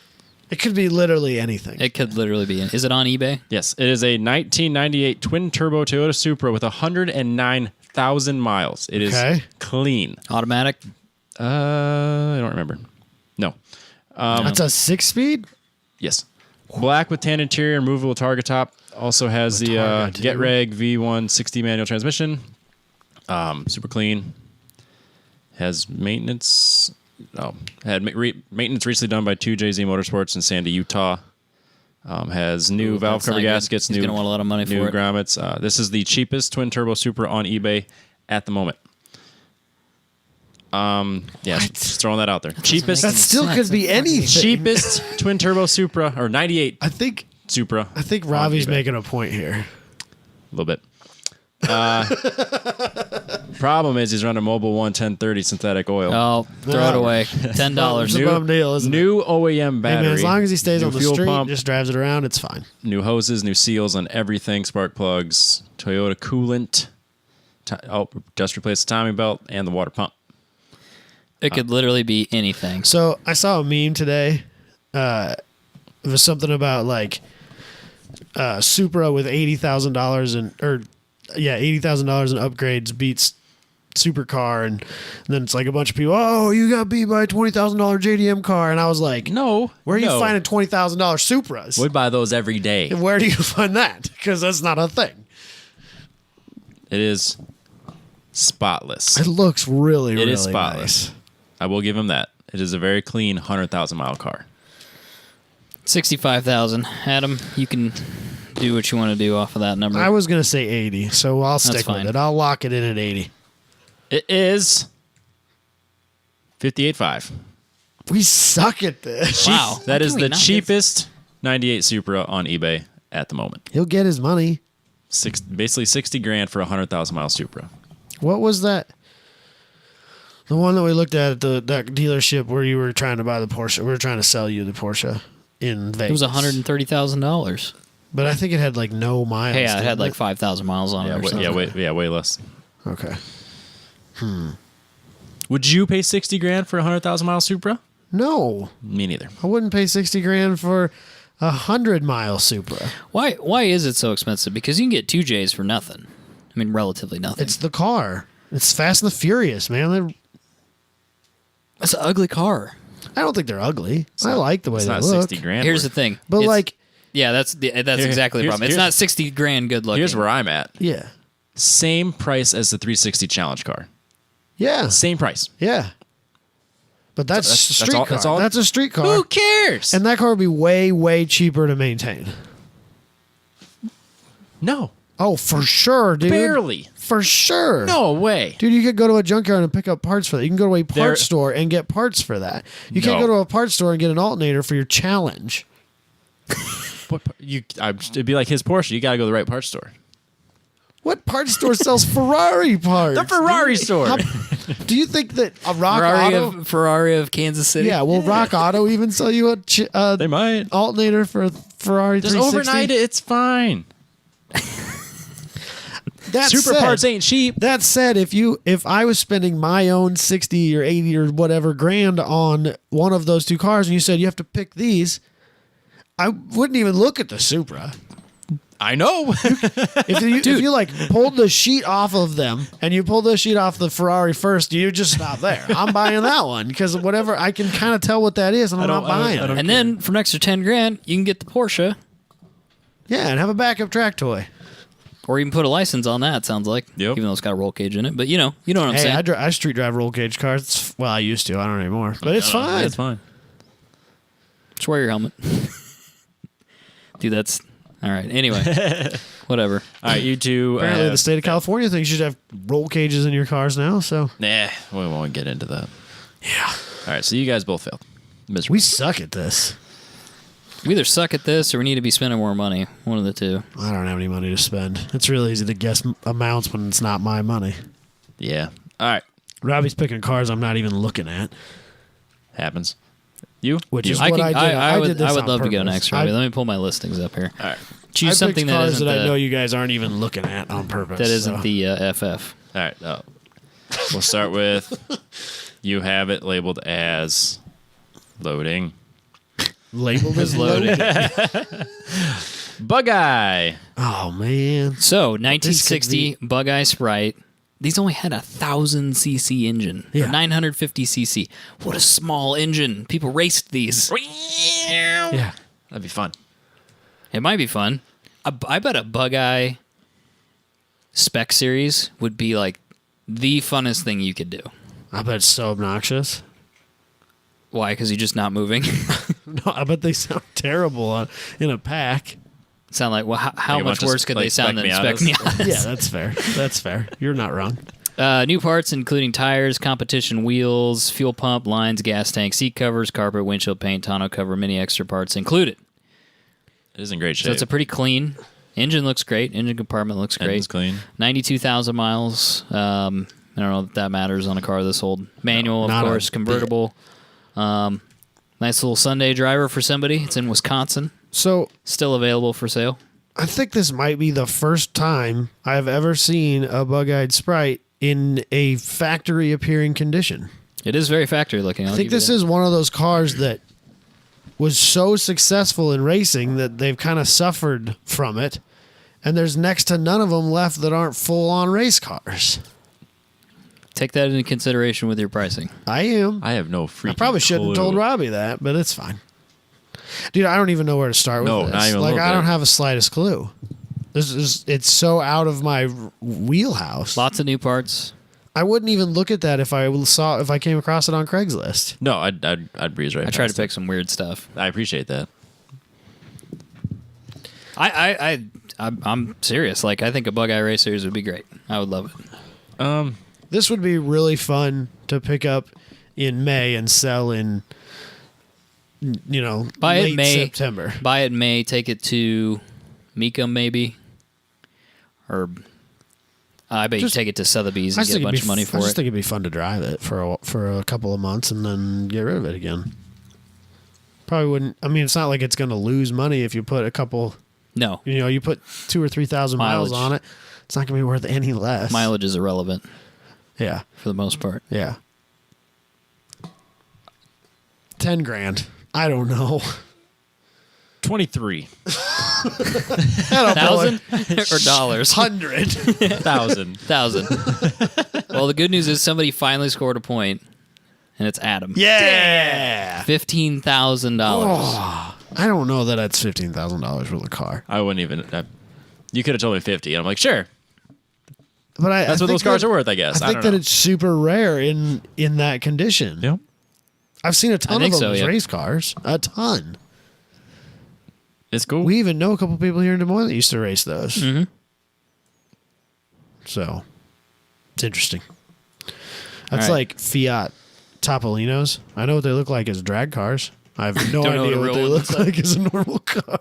It could be literally anything. It could literally be. Is it on eBay? Yes, it is a 1998 twin turbo Toyota Supra with 109,000 miles. It is Okay. clean. Automatic? I don't remember. No. That's a 6-speed? Yes. Black with tan interior, removable targa top. Also has the Targa, too. GetReg V1 60 manual transmission. Super clean. Has maintenance. Oh, had maintenance recently done by 2JZ Motorsports in Sandy, Utah. Has new valve That's cover not good. gaskets. He's new gonna want a lot of money new for it. grommets. This is the cheapest twin turbo Supra on eBay at the moment. Yeah, just throwing that out there. Cheapest, That still could be anything. cheapest twin turbo Supra or 98 I think Supra. Robbie's eBay. making a point here. A little bit. Problem is he's running a Mobil 1 1030 synthetic oil. Oh, throw it away. $10. It's a bum deal, isn't it? New OEM Hey, battery. man, as long as he stays new on the fuel street, pump, just drives it around, it's fine. new hoses, new seals on everything, spark plugs, Toyota coolant. Just replaced the timing belt and the water pump. It could literally be anything. So I saw a meme today. It was something about like Supra with $80,000 in $80,000 in upgrades beats supercar, and then it's like a bunch of people. Oh, you got beat by a $20,000 JDM car, and I was like, No. where are you no. finding $20,000 Supras? We buy those every day. Where do you find that? Because that's not a thing. It is spotless. It looks really, It really is spotless. nice. I will give him that. It is a very clean 100,000 mile car. 65,000. Adam, you can do what you want to do off of that number. I was gonna say 80, so I'll stick fine. with it. I'll lock it in at 80. It is 58.5. We suck at this. Wow. That How is can we the not cheapest 98 Supra on eBay at the moment. He'll get his money. Basically 60 grand for a 100,000 mile Supra. What was that? The one that we looked at that dealership where you were trying to buy the Porsche. We were trying to sell you the Porsche in Vegas. It was $130,000. But I think it had like no miles. Hey, it had didn't like 5,000 miles on it or something. way less. Okay. Would you pay 60 grand for a 100,000 mile Supra? No, Me neither. I wouldn't pay 60 grand for a 100-mile Supra. Why is it so expensive? Because you can get 2Js for nothing. I mean, relatively nothing. It's the car. It's Fast and the Furious, man. It's an ugly car. I don't think they're ugly. I like the way It's they not look. 60 grand. Here's the worth. thing. But It's- yeah, that's exactly the here's- problem. It's here's- not 60 grand good looking. Here's where I'm at. Yeah. Same price as the 360 Challenge car. Yeah. Same price. Yeah. But that's a that's street all- car. that's all- That's a street car. Who cares? And that car would be way, way cheaper to maintain. No. Oh, for sure, dude. Barely. For sure. No way. Dude, you could go to a junkyard and pick up parts for that. You can go to a parts There- store and get parts for that. You can't No. go to a parts store and get an alternator for your Challenge. It'd be like his Porsche. You got to go to the right parts store. What parts store sells Ferrari parts? The Ferrari store. Do you think that a Rock Auto... Ferrari of Kansas City. Yeah, will Rock Auto even sell you a They might. alternator for a Ferrari Just 360? overnight it. It's fine. That Super said, parts ain't cheap. That said, if I was spending my own 60 or 80 or whatever grand on one of those two cars and you said you have to pick these, I wouldn't even look at the Supra. I know. If you like pulled the sheet off of them and you pulled the sheet off the Ferrari first, you just stop there. I'm buying that one because whatever, I can kind of tell what that is and I'm not buying it. And then for an extra 10 grand, you can get the Porsche. Yeah, and have a backup track toy. Or even put a license on that, sounds like. Yep. Even though it's got a roll cage in it. But you know what I'm Hey, saying. I street drive roll cage cars. Well, I used to. I don't anymore. But it's fine. It's fine. Just wear your helmet. Dude, that's... All right. Anyway. Whatever. All right, you two. Apparently, the state of California thinks you should have roll cages in your cars now. So Nah, we won't get into that. yeah, All right, so you guys both failed. Miserable. we suck at this. We either suck at this or we need to be spending more money. One of the two. I don't have any money to spend. It's really easy to guess amounts when it's not my money. Yeah. All right. Robbie's picking cars I'm not even looking at, Happens. You? which You. is what I did. I did would this on love to go purpose. next, Robbie. Let me pull my listings up here. All right. Choose I something picked that cars isn't that I know the, you guys aren't even looking at on purpose. that isn't so. the FF. All right. We'll start with you have it labeled as loading. labeled as loaded. Bug Eye. Oh man, So, This 1960 Bug-Eye Sprite. These only had 1,000 cc engine. Or Yeah. 950 cc. What a small engine. People raced these. yeah. That'd be fun. It might be fun. I bet a Bug-Eye spec series would be like the funnest thing you could do. I bet it's so obnoxious. Why? Because you're just not moving. No, I bet they sound terrible in a pack. Sound like, well, how Like a much bunch of, worse could like, they sound than Spec Spec Miatas? Miatas? Yeah, that's fair. That's fair. You're not wrong. New parts including tires, competition wheels, fuel pump, lines, gas tank, seat covers, carpet, windshield paint, tonneau cover, many extra parts included. It is in great shape. So it's a pretty clean. Engine looks great. Engine compartment looks great. Engine's clean. 92,000 miles. I don't know if that matters on a car this old. Manual, not of a course, convertible. Nice little Sunday driver for somebody. It's in Wisconsin. So Still available for sale. I think this might be the first time I've ever seen a bug-eyed Sprite in a factory appearing condition. It is very factory looking. I think this is one of those cars that was so successful in racing that they've kind of suffered from it, and there's next to none of them left that aren't full-on race cars. Take that into consideration with your pricing. I am. I have no freaking I probably shouldn't have told clue. Robbie that, but it's fine. Dude, I don't even know where to start with No, this. not even a like, little I don't bit. have a slightest clue. It's so out of my wheelhouse. Lots of new parts. I wouldn't even look at that if I came across it on Craigslist. No, I'd breeze right I try to past it. pick some weird stuff. I appreciate that. I'm serious. Like, I think a Bug-Eye race series would be great. I would love it. This would be really fun to pick up in May and sell in, Buy it late May. September. Buy it in May, take it to Mecum maybe. Or I bet you Just- take it to Sotheby's I and just get a think it'd bunch be of money I for just it. think it'd be fun to drive it for a couple of months and then get rid of it again. Probably wouldn't. I mean, it's not like it's going to lose money if you put a couple No. You know, you put 2,000 or 3,000 miles Mileage. on it, it's not going to be worth any less. Mileage is irrelevant Yeah. for the most part. Yeah. 10 grand. I don't know. 23. $1,000 or dollars? 100. 1,000. 1,000. Well, the good news is somebody finally scored a point, and it's Adam. Yeah. $15,000. Oh, I don't know that that's $15,000 for the car. I wouldn't even. You could have told me 50. And I'm like, sure. But That's what those cars are worth, I guess. I think that it's super rare in that condition. Yep. I've seen a ton of them as yeah. race cars. A ton. It's cool. We even know a couple people here in Des Moines that used to race those. Mm-hmm. So, it's interesting. That's All right. like Fiat Topolinos. I know what they look like as drag cars. I have no Don't know idea what a what real they one look looks like as a normal car.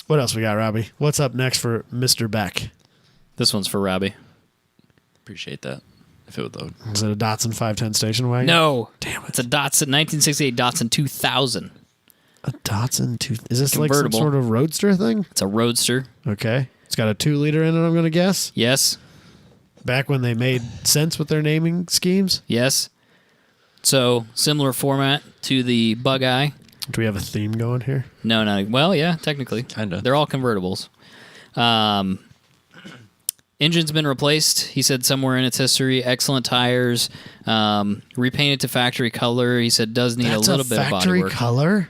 What else we got, Robbie? What's up next for Mr. Beck? This one's for Robbie. Appreciate that. If it would load. Is it a Datsun 510 station wagon? No. Damn it. It's a Datsun, 1968 Datsun 2000. A Datsun 2. Is this like some Convertible. sort of roadster thing? It's a roadster. Okay. It's got a 2-liter in it, I'm going to guess. Yes. Back when they made sense with their naming schemes. Yes. So, similar format to the Bug-Eye. Do we have a theme going here? No, no. Well, yeah, technically. Kinda. They're all convertibles. Engine's been replaced, he said, somewhere in its history. Excellent tires. Repainted to factory color. He said does need That's a little bit of body factory work. color?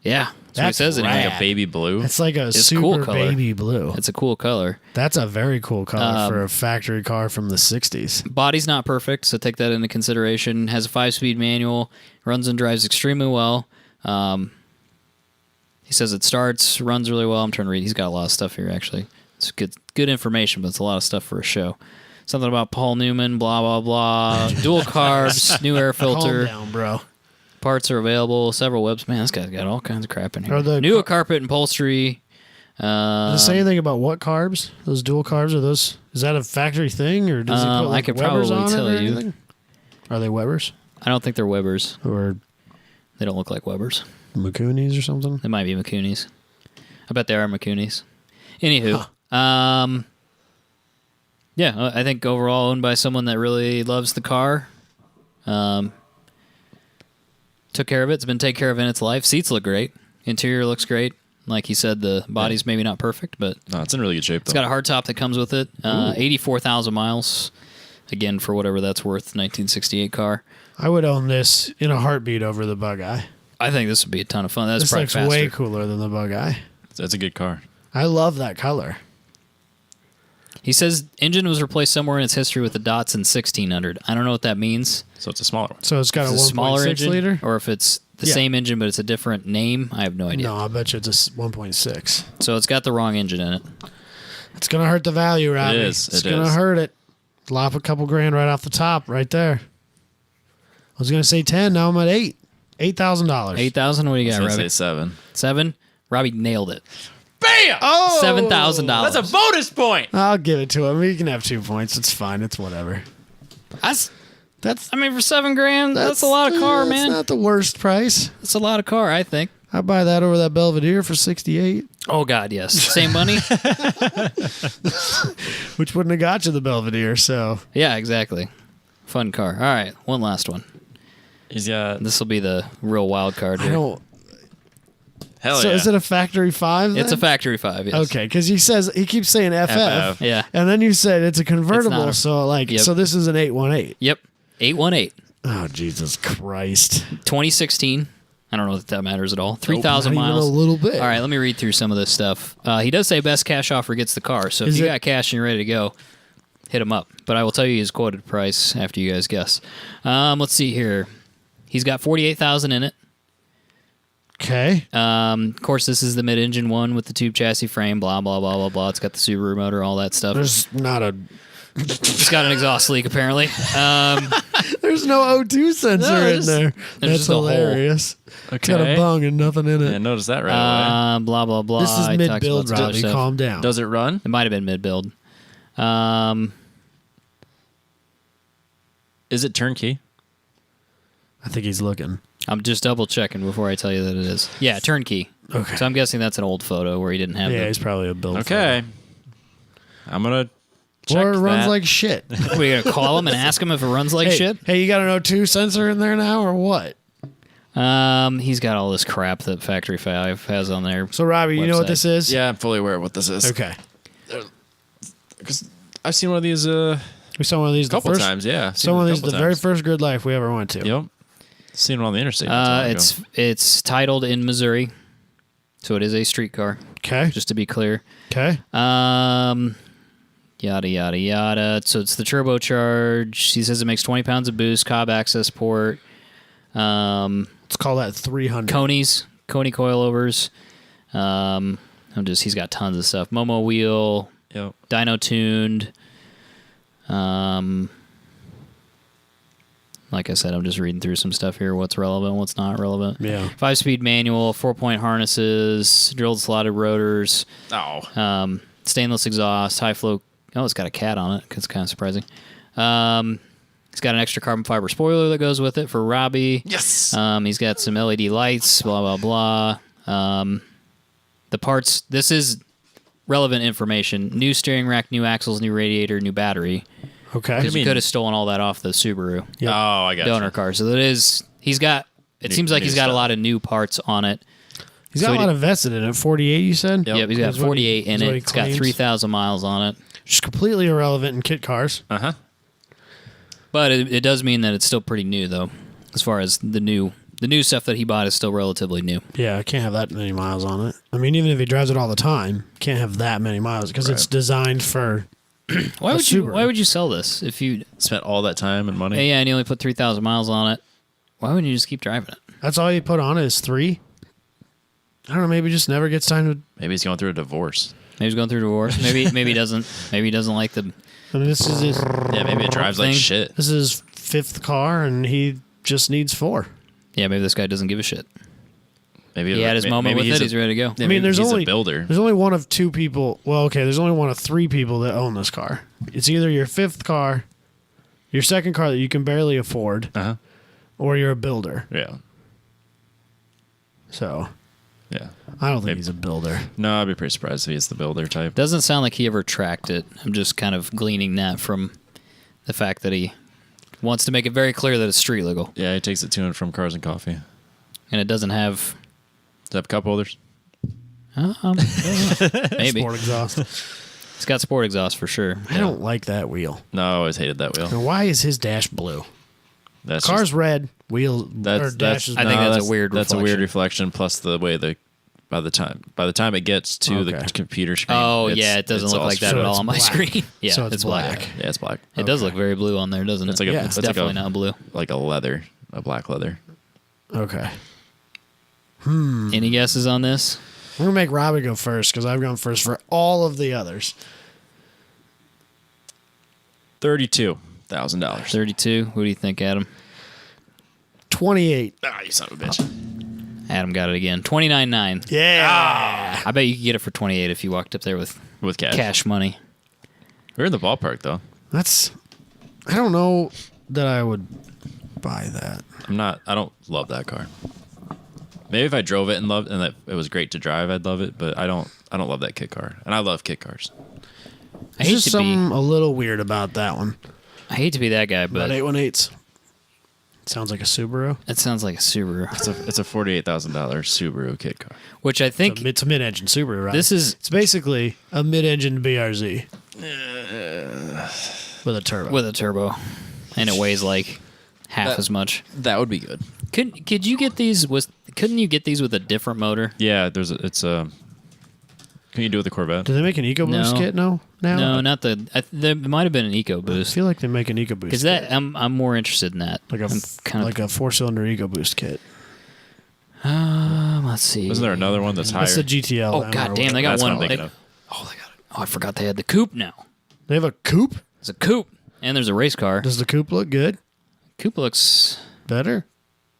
Yeah. That's what it That's says anyway. rad. Like a baby blue. It's like a It's super cool color. baby blue. It's a cool color. That's a very cool color for a factory car from the 60s. Body's not perfect, so take that into consideration. Has a 5-speed manual. Runs and drives extremely well. He says it starts, runs really well. I'm trying to read. He's got a lot of stuff here, actually. It's good information, but it's a lot of stuff for a show. Something about Paul Newman, blah, blah, blah. Dual carbs, new air filter. Calm down, bro. Parts are available. Several webs. Man, this guy's got all kinds of crap in here. Are the New carpet and upholstery. Does it say anything about what carbs? Those dual carbs are those? Is that a factory thing, or does he put like I could Webers probably on tell it or you. anything? Are they Webers I don't think they're Webers. or They don't look like Webers. Makunis or something? They might be Makunis. I bet they are Makunis. Anywho, yeah, I think overall owned by someone that really loves the car. Took care of it. It's been taken care of in its life. Seats look great. Interior looks great. Like he said, the body's maybe not perfect, but No, it's in really good shape, though. it's got a hardtop that comes with it. 84,000 miles. Again, for whatever that's worth, 1968 car. I would own this in a heartbeat over the Bug-Eye. I think this would be a ton of fun. That's This probably looks faster. way cooler than the Bug-Eye. That's a good car. I love that color. He says engine was replaced somewhere in its history with the Datsun 1600. I don't know what that means. So it's a smaller one. So it's got If a it's a smaller 1.6 engine, liter? or if it's the Yeah. same engine but it's a different name. I have no idea. No, I bet you it's a 1.6. So it's got the wrong engine in it. It's going to hurt the value, Robbie. is. It's It going to is. hurt it. Lop a couple grand right off the top, right there. I was going to say 10, now I'm at 8. $8,000. 8,000. What do you I got, was gonna Robbie? say 7. 7. Robbie nailed it. Bam! Oh! $7,000. That's a bonus point. I'll give it to him. He can have 2 points. It's fine. It's whatever. That's. That's I mean, for $7,000, that's a lot of car, That's man. not the worst price. That's a lot of car, I think. I'd buy that over that Belvedere for 68, Oh God, yes. Same money. which wouldn't have got you the Belvedere. So Yeah, exactly. Fun car. All right, one last one. He's got. This will be the real wild card I here. don't. Hell So yeah. is it a factory 5? It's a then? factory 5. Yes. Okay, because he keeps saying FF. FF. Yeah. And then you said it's a convertible, It's so Yep. so this is an 818. Yep. 818. Oh Jesus Christ! 2016. I don't know if that matters at all. 3,000 Not even miles. a little bit. All right, let me read through some of this stuff. He does say best cash offer gets the car. So if Is you it- got cash and you're ready to go, hit him up. But I will tell you his quoted price after you guys guess. Let's see here. He's got 48,000 in it. Okay. Of course, this is the mid-engine one with the tube chassis frame. Blah blah blah blah blah. It's got the Subaru motor, all that stuff. There's not a. It's got an exhaust leak apparently. There's no O2 sensor No, in there's- there. there's That's just a hole. hilarious. It's got a Okay. bung and nothing in it. Yeah, notice that right away. Blah blah blah. This is He mid talks build, about some other Robbie. stuff. Calm down. Does it run? It might have been mid-build. Um, Is it turnkey? I think he's looking. I'm just double checking before I tell you that it is. Yeah, turnkey. Okay. So I'm guessing that's an old photo where he didn't have. Yeah, he's probably a build. Okay. I'm gonna check Or it runs that. like shit. We gonna call him and ask him if it runs like shit? Hey, you got an O2 sensor in there now, or what? He's got all this crap that Factory 5 has on there. So, Robbie, you know what Website. this is? Yeah, I'm fully aware of what this is. Okay. Because I've seen one of these We saw one of these a couple the first, times. Yeah, saw one of these couple the very times. first Grid Life we ever went to. Yep. Seen it on the interstate. not too long ago. It's titled in Missouri, so it is a streetcar. Okay. Just to be clear. Okay. Yada yada yada. So it's the turbocharged. He says it makes 20 pounds of boost, Cobb access port. Let's call that 300. Coney coilovers. He's got tons of stuff. Momo wheel, Yep. dyno tuned. Like I said, I'm just reading through some stuff here. What's relevant, what's not relevant. Yeah. 5-speed manual, 4-point harnesses, drilled slotted rotors, Oh. stainless exhaust, high flow. Oh, it's got a cat on it. It's kind of surprising. It's got an extra carbon fiber spoiler that goes with it for Robbie. Yes. He's got some LED lights, blah, blah, blah. The parts, this is relevant information. New steering rack, new axles, new radiator, new battery. Okay. Because mean? you could have stolen all that off the Subaru Yep. Oh, I got donor you. car. So that is, he's got, it New- seems like new he's got a stuff. lot of new parts on it. He's got So a he lot did- of vested in it. 48, you said? Yep. Yep, he's got That's what 48 he- in that's it. what he It's got claims. 3,000 miles on it. Just completely irrelevant in kit cars. Uh-huh. But it does mean that it's still pretty new, though, as far as the new stuff that he bought is still relatively new. Yeah, I can't have that many miles on it. I mean, even if he drives it all the time, can't have that many miles because it's designed for. Why A would you? Subaru. Why would you sell this if you? Spent all that time and money. Yeah, and you only put 3,000 miles on it. Why wouldn't you just keep driving it? That's all you put on it is 3. I don't know. Maybe just never gets time to. Maybe he's going through a divorce. Maybe he's going through divorce. Maybe he doesn't. Maybe he doesn't like the. I mean, this is his. Yeah, maybe it drives like Thing. shit. This is his 5th car, and he just needs 4. Yeah, maybe this guy doesn't give a shit. Maybe He had his moment with it. He's ready to go. Yeah, I mean, there's he's only a builder. There's only one of 2 people. Well, okay, there's only one of 3 people that own this car. It's either your 5th car, your 2nd car that you can barely afford, Uh-huh. or you're a builder. Yeah. So Yeah. I don't think Maybe. he's a builder. No, I'd be pretty surprised if he's the builder type. Doesn't sound like he ever tracked it. I'm just kind of gleaning that from the fact that he wants to make it very clear that it's street legal, Yeah, he takes it to and from Cars and Coffee. and it doesn't have. Does it have cup holders? Maybe Sport exhaust. it's got sport exhaust for sure. I don't like that wheel. No, I always hated that wheel. Now, why is his dash blue? That's Car's just, red, wheel or that's dash is I think no, that's a weird That's a weird reflection. reflection. Plus the way by the time it gets to the Okay. computer screen. Oh it's- yeah, it doesn't it's look all like that So at all it's on my black. screen. Yeah, So it's black. black. Yeah, it's black. It does look very blue on there, doesn't It's it? like a, Yeah. It's it's definitely like not blue. a leather, a black leather. Okay. Any guesses on this? I'm gonna make Robbie go first because I've gone first for all of the others. $32,000. 32. What do you think, Adam? 28. Ah, you son of a bitch. Adam got it again. 29.9. Yeah. I bet you could get it for 28 if you walked up there with With cash. cash money. We're in the ballpark though. That's. I don't know that I would buy that. I don't love that car. Maybe if I drove it and loved and that it was great to drive, I'd love it. But I don't love that kit car, and I love kit cars. I There's hate just to be. something a little weird about that one. I hate to be that guy, About but 818s. Sounds like a Subaru. it sounds like a Subaru. It's a $48,000 Subaru kit car. Which I think It's a mid-engine Subaru, right? this is. It's basically a mid-engine BRZ with a turbo. With a turbo, and it weighs like half as much. That would be good. Could you get these? Couldn't you get these with a different motor? Yeah, can you do it with the Corvette? Do they make an EcoBoost No. kit now? No, not the. There might have been an I EcoBoost. feel like they make an EcoBoost. Because that I'm more interested in that. like a I'm kind of like a 4-cylinder EcoBoost kit. let's see. Wasn't there another one that's higher? That's the GTL. Oh then, god or damn! They got That's what one. I'm thinking of. They got it. Oh, I forgot they had the coupe now. They have a coupe. There's a coupe and there's a race car. Does the coupe look good? Coupe looks Better?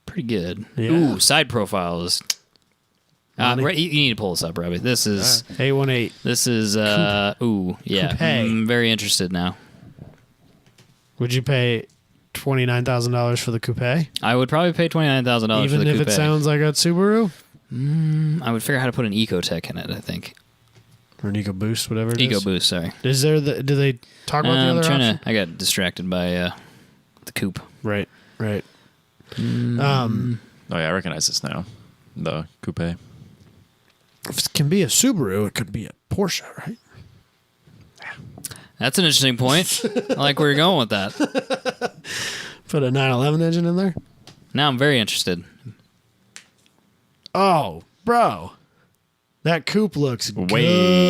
pretty good. Yeah. Ooh, side profile is. Money. You need to pull this up, Robbie. This is 818. this is ooh yeah. Coupe. Very interested now. Would you pay $29,000 for the coupe? I would probably pay $29,000 for the coupe. Even if it sounds like a Subaru? I would figure out how to put an Ecotec in it, I think. Or an EcoBoost, whatever it is. EcoBoost, sorry. Is there do they talk about the other option? I got distracted by the coupe. Right. Oh yeah, I recognize this now. The coupe. If it can be a Subaru, it could be a Porsche, right? That's an interesting point. I like where you're going with that. Put a 911 engine in there? Now I'm very interested. Oh, bro. That coupe looks Way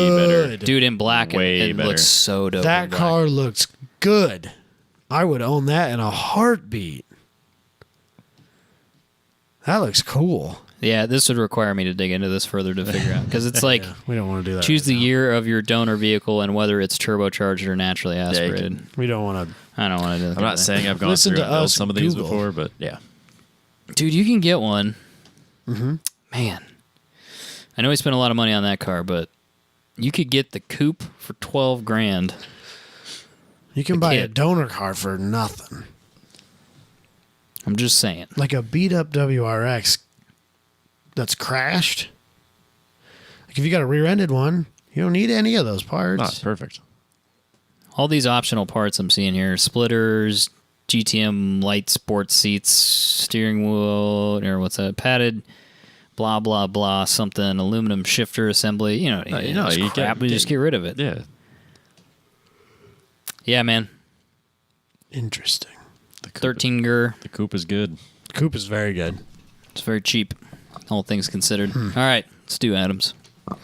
good. better. Dude, in black, Way it better. looks so dope. That in black. car looks good. I would own that in a heartbeat. That looks cool. Yeah, this would require me to dig into this further to figure out. Because it's like, We don't want to do that. choose right the now. year of your donor vehicle and whether it's turbocharged or naturally aspirated. We don't want to. I don't want to do that. I'm not saying I've gone Listen through to and built us, some of these Google. before, but yeah. Dude, you can get one. Man. I know we spent a lot of money on that car, but you could get the coupe for $12,000. You can buy a kid. donor car for nothing. I'm just saying. Like a beat up WRX that's crashed. Like if you got a rear ended one, you don't need any of those parts. Oh, it's perfect. All these optional parts I'm seeing here: splitters, GTM light sports seats, steering wheel, or what's that? Padded, blah blah blah, something, aluminum shifter assembly. You know, it's you crap. We just get rid of it. Yeah. Yeah, man. Interesting. 13 gur. The coupe is good. Coupe is very good. It's very cheap, all things considered. All right, let's do Adams. All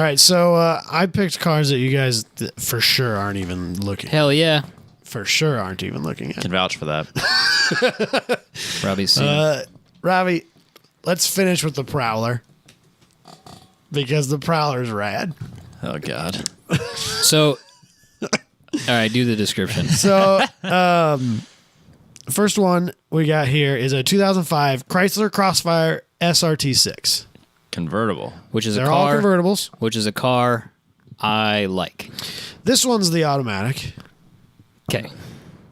right, so I picked cars that you guys for sure aren't even looking. Hell yeah, For sure aren't even looking at. Can vouch for that. Robbie's seen. Robbie, let's finish with the Prowler because the Prowler's rad. Oh God. So, all right, do the description. So, first one we got here is a 2005 Chrysler Crossfire SRT6. Convertible. Which is They're a all car. convertibles. Which is a car I like. This one's the automatic, Okay,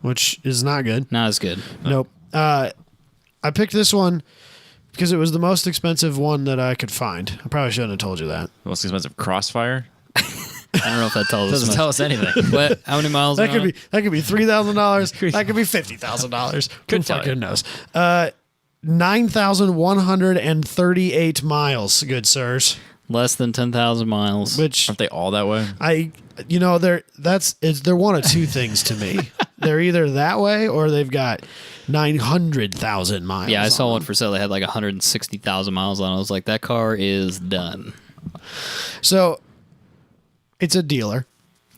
which is not good. not as good. Nope. I picked this one because it was the most expensive one that I could find. I probably shouldn't have told you that. The most expensitive Crossfire. I don't know if that tells us Doesn't much. tell us anything. What? How many miles? That are on could it? be $3,000. That could be $50,000. Who Could tell fucking you. knows? 9,138 miles, good sirs. Less than 10,000 miles. Which Aren't they all that way? they're one of two things to me. They're either that way or they've got 900,000 miles. Yeah, I saw on one them. for sale that had like 160,000 miles on it. I was like, that car is done. So it's a dealer.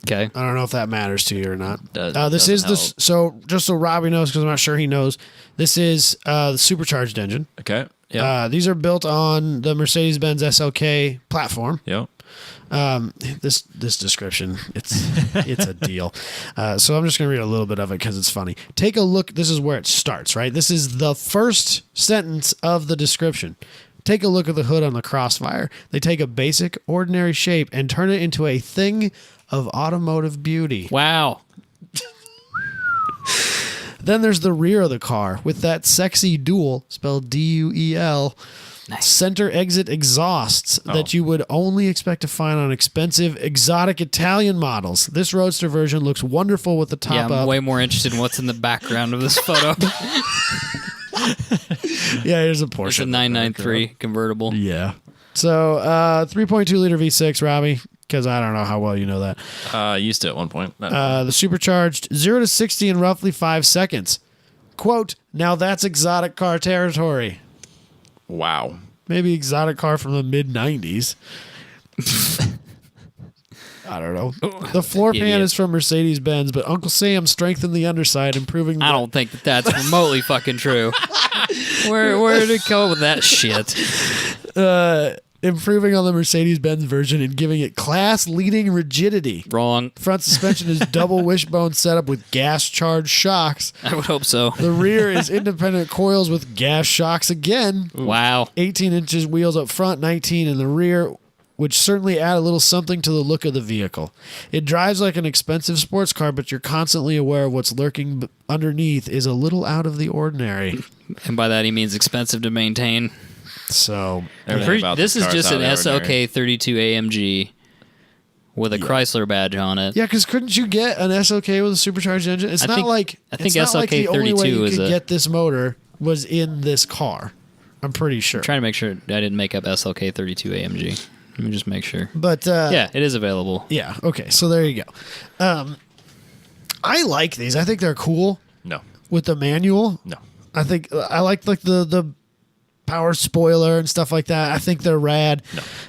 Okay. I don't know if that matters to you or not. Does- This is doesn't help. so just so Robbie knows because I'm not sure he knows. This is the supercharged engine. Okay. Yeah. These are built on the Mercedes-Benz SLK platform. Yep. This description, it's a deal. So I'm just going to read a little bit of it because it's funny. Take a look. This is where it starts, right? This is the first sentence of the description. Take a look at the hood on the Crossfire. They take a basic, ordinary shape and turn it into a thing of automotive beauty. Wow. Then there's the rear of the car with that sexy dual, spelled D-U-E-L, Nice. center exit exhausts that you would only expect to find on expensive, exotic Italian models. This roadster version looks wonderful with the top Yeah, I'm up. way more interested in what's in the background of this photo. Yeah, here's a It's Porsche. a 993 convertible. Yeah. So 3.2 liter V6, Robbie, because I don't know how well you know that. Used to at one point. The supercharged 0 to 60 in roughly 5 seconds. Quote, now that's exotic car territory. Wow. Maybe exotic car from the mid 90s. I don't know. The floor pan Idiot. is from Mercedes-Benz, but Uncle Sam strengthened the underside, improving. I don't think that's remotely fucking true. Where did it go with that shit? Improving on the Mercedes-Benz version and giving it class-leading rigidity. Wrong. Front suspension is double wishbone setup with gas-charged shocks. I would hope so. The rear is independent coils with gas shocks again. Wow. 18 inches wheels up front, 19 in the rear. which certainly add a little something to the look of the vehicle. It drives like an expensive sports car, but you're constantly aware of what's lurking underneath is a little out of the ordinary. And by that he means expensive to maintain. So this is just an SLK 32 AMG with a Chrysler badge on it. yeah, because couldn't you get an SLK with a supercharged engine? I think SLK the only 32 way you is could get this motor was in this car. I'm pretty sure. I'm trying to make sure I didn't make up SLK 32 AMG. Let me just make sure. But yeah, it is available. Yeah. Okay. So there you go. I like these. I think they're cool. No. With the manual. No. I think I like the power spoiler and stuff like that. I think they're rad.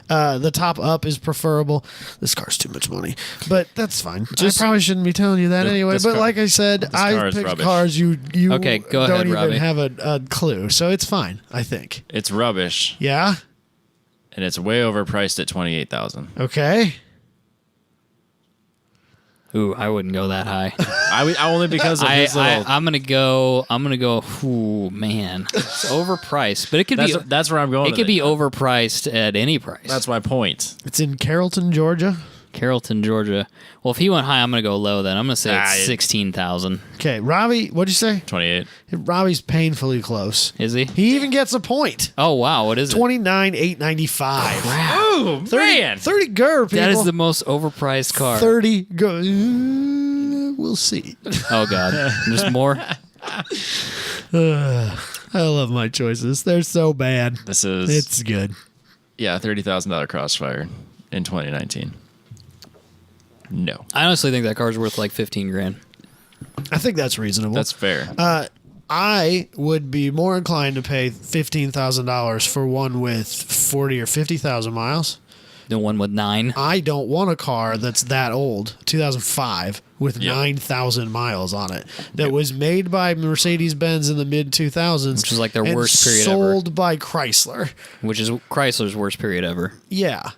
No. The top up is preferable. This car's too much money, but that's fine. I probably shouldn't be telling you that anyway. But like I said, I pick cars you okay, go don't ahead, even Robbie. have a clue, so it's fine. I think It's rubbish, yeah. and it's way overpriced at $28,000. Okay. Ooh, I wouldn't go that high. I only because of his little. I'm gonna go. Ooh, man, it's overpriced, but it could be. That's where I'm going. It could be overpriced at any price. That's my point. It's in Carrollton, Georgia. Carrollton, Georgia. Well, if he went high, I'm gonna go low. Then I'm gonna say it's 16,000. Okay, Robbie, what'd you say? 28. Robbie's painfully close. Is he? He even gets a point. Oh wow, what is it? 29,895. Oh 30 gur, people. That is the most overpriced car. 30 gur. We'll see. Oh god, there's more. I love my choices. They're so bad. It's good. Yeah, $30,000 Crossfire in 2019. No, I honestly think that car's worth like 15 grand. I think that's reasonable. that's fair. I would be more inclined to pay $15,000 for one with 40 or 50,000 miles. The one with 9. I don't want a car that's that old, 2005, with 9,000 miles on it. That was made by Mercedes-Benz in the mid-2000s. Which is like their worst period sold by Chrysler. Which is Chrysler's worst period ever. Yeah.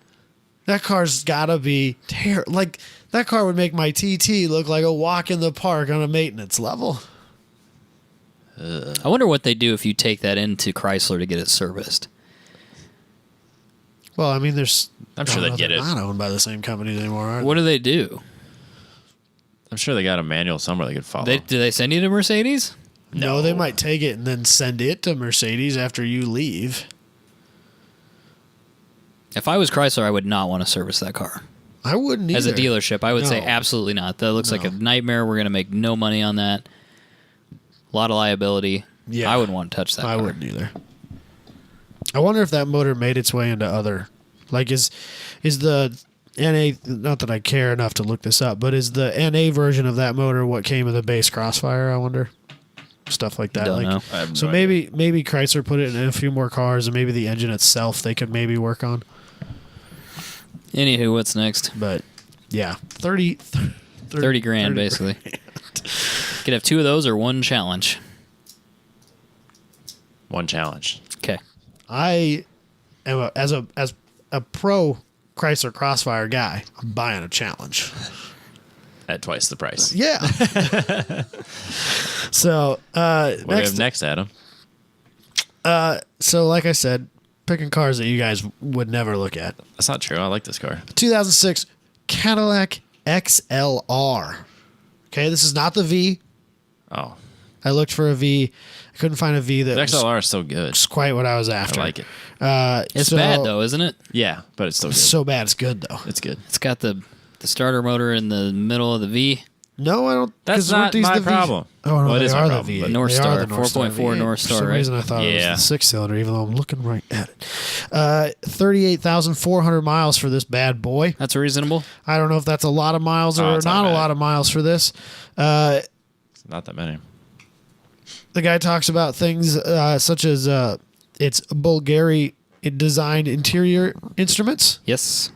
That car's got to be terrible. Like, that car would make my TT look like a walk in the park on a maintenance level. I wonder what they do if you take that into Chrysler to get it serviced. Well, I mean, I'm sure they'd get it. Not owned by the same company anymore, are What do they do? I'm sure they got a manual somewhere they could follow. Do they send you to Mercedes? No, they might take it and then send it to Mercedes after you leave. If I was Chrysler, I would not want to service that car. I wouldn't either. As a dealership, I would say No. absolutely not. That looks like a nightmare. We're going to make no money on that. A lot of liability. Yeah. I wouldn't want to touch that I car. wouldn't either. I wonder if that motor made its way into other... Like, is the NA... Not that I care enough to look this up, but is the NA version of that motor what came with the base Crossfire, I wonder? Stuff like that. Don't know. I have no So idea. maybe Chrysler put it in a few more cars, and maybe the engine itself they could maybe work on. Anywho, what's next? But, yeah. 30 30 grand, basically. Could have 2 of those or one challenge. One challenge. Okay. I am as a pro Chrysler Crossfire guy, I'm buying a challenge. At twice the price. Yeah. So What do we have next, Adam? So like I said, picking cars that you guys would never look at. That's not true. I like this car. 2006 Cadillac XLR. Okay, this is not the V. Oh, I looked for a V. I couldn't find a V that the was XLR is so good. quite what I was I after. like it. It's bad, though, isn't it? Yeah, but it's still good. So bad it's good though. It's good. It's got the starter motor in the middle of the V. No, I don't. That's 'cause weren't not these my the V's? problem. Oh no, Well, it they is my are the problem, V. but- North They are Star, the North Star 4.4 V8. North For Star, some right? reason, I thought it Yeah. was the 6-cylinder, even though I'm looking right at it. 38,400 miles for this bad boy. That's reasonable. I don't know if that's a lot of miles Oh, or it's not a not bad. lot of miles for this. It's not that many. The guy talks about things such as its Bulgari designed interior instruments. Yes.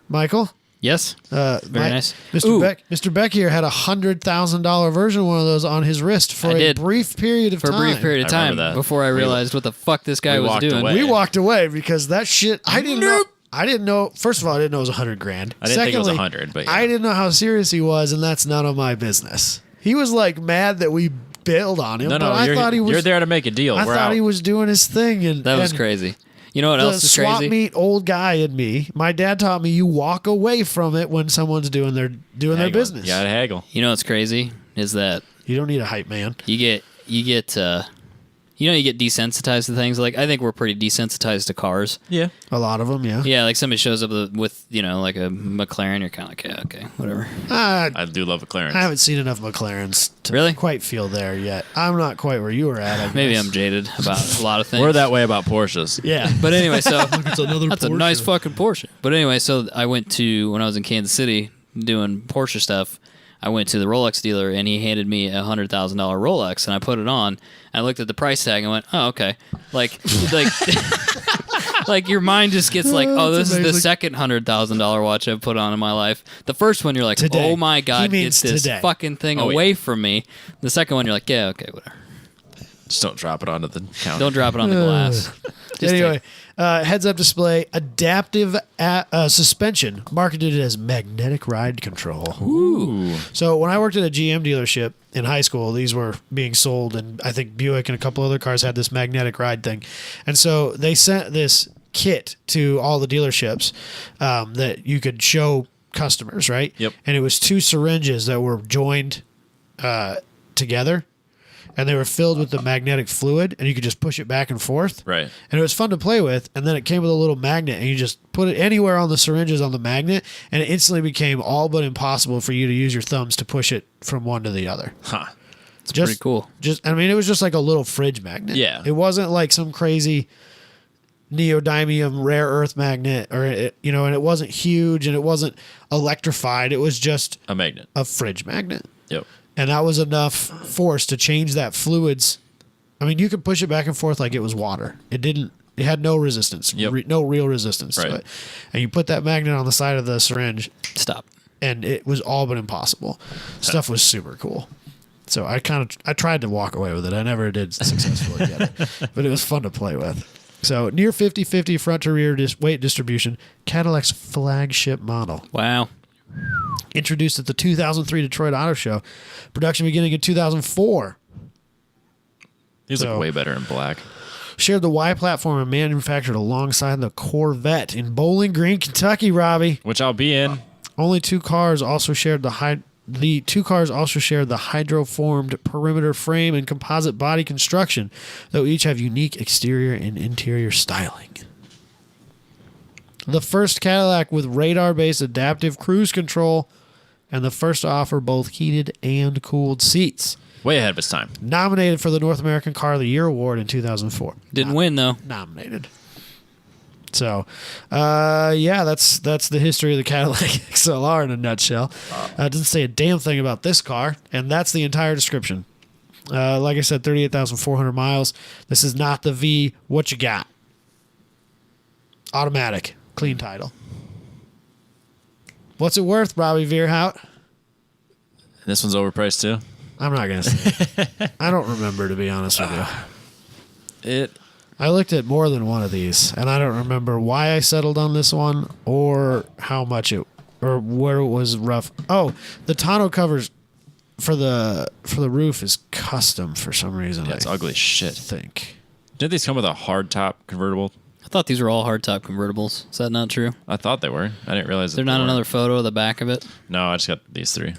Michael, Yes. Very nice. Mr. Ooh. Mr. Beck here had a $100,000 version of one of those on his wrist for I a did. brief period of For a time. brief period of I time remember that. before I realized what the fuck this guy we was walked doing. away. We walked away because that shit. I didn't know. I didn't know. First of all, I didn't know it was $100,000. I didn't think it was Secondly, 100, but yeah. I didn't know how serious he was, and that's none of my business. He was like mad that we bailed on him, No, but I thought he was. you're there to make a deal. I We're thought out. he was doing his thing, and That was and crazy. You know what the else is swap crazy? meet old guy in me. My dad taught me you walk away from it when someone's doing their business. You gotta haggle. You know what's crazy is that You don't need a hype man. you get you get desensitized to things. Like I think we're pretty desensitized to cars. Yeah. A lot of them, yeah. Yeah, like somebody shows up with like a McLaren, you're kind of like, yeah, okay, whatever. I do love McLarens. I haven't seen enough McLarens to Really? quite feel there yet. I'm not quite where you were at. I guess. Maybe I'm jaded about a lot of things. We're that way about Porsches. Yeah. But anyway, so It's another that's a Porsche. nice fucking Porsche. But anyway, so I went to when I was in Kansas City doing Porsche stuff. I went to the Rolex dealer and he handed me a $100,000 Rolex and I put it on. I looked at the price tag and went, "Oh, okay." Like like your mind just gets like, "Oh, this is the second $100,000 watch I've put on in my life." The first one you're like, Today. "Oh my god, He get means this today. fucking thing Oh, away from me." The second one you're like, "Yeah, okay, whatever." Just don't drop it onto the counter. Don't drop it on the glass. Just Anyway, heads-up display, adaptive suspension, marketed as magnetic ride control. Ooh. So when I worked at a GM dealership in high school, these were being sold, and I think Buick and a couple other cars had this magnetic ride thing. And so they sent this kit to all the dealerships that you could show customers, right? Yep. And it was 2 syringes that were joined together, and they were filled with the magnetic fluid, and you could just push it back and forth. Right. And it was fun to play with, and then it came with a little magnet, and you just put it anywhere on the syringes on the magnet, and it instantly became all but impossible for you to use your thumbs to push it from one to the otother. Huh. It's pretty cool. I mean, it was just like a little fridge magnet. Yeah. It wasn't like some crazy neodymium rare earth magnet, and it wasn't huge, and it wasn't electrified. It was just A magnet. a fridge magnet. Yep. And that was enough force to change that fluid's. I mean, you could push it back and forth like it was water. It had no resistance, Yep. no real resistance to Right. it. And you put that magnet on the side of the syringe, Stop. and it was all but impossible. Stuff was super cool. So I tried to walk away with it. I never did successfully get it, but it was fun to play with. So near 50/50 front to rear weight distribution, Cadillac's flagship model. Wow. Introduced at the 2003 Detroit Auto Show. Production beginning in 2004. These So- look way better in black. Shared the Y platform and manufactured alongside the Corvette in Bowling Green, Kentucky, Robbie. Which I'll be in. Only 2 cars also shared the 2 cars also shared the hydroformed perimeter frame and composite body construction, though each have unique exterior and interior styling. The first Cadillac with radar-based adaptive cruise control, and the first to offer both heated and cooled seats. Way ahead of its time. Nominated for the North American Car of the Year award in 2004. Didn't win though. Nominated. So, that's the history of the Cadillac XLR in a nutshell. Doesn't say a damn thing about this car, and that's the entire description. Like I said, 38,400 miles. This is not the V. What you got? Automatic. Clean title. What's it worth, Robbie Veerhout? This one's overpriced too. I'm not going to say it. I don't remember, to be honest with you. I looked at more than one of these, and I don't remember why I settled on this one or how much or where it was rough. Oh, the tonneau covers for the roof is custom for some reason. Yeah, it's I ugly as shit. think. Did these come with a hard top convertible? I thought these were all hardtop convertibles. Is that not true? I thought they were. I didn't realize. Is there not they weren't. another photo of the back of it? No, I just got these 3.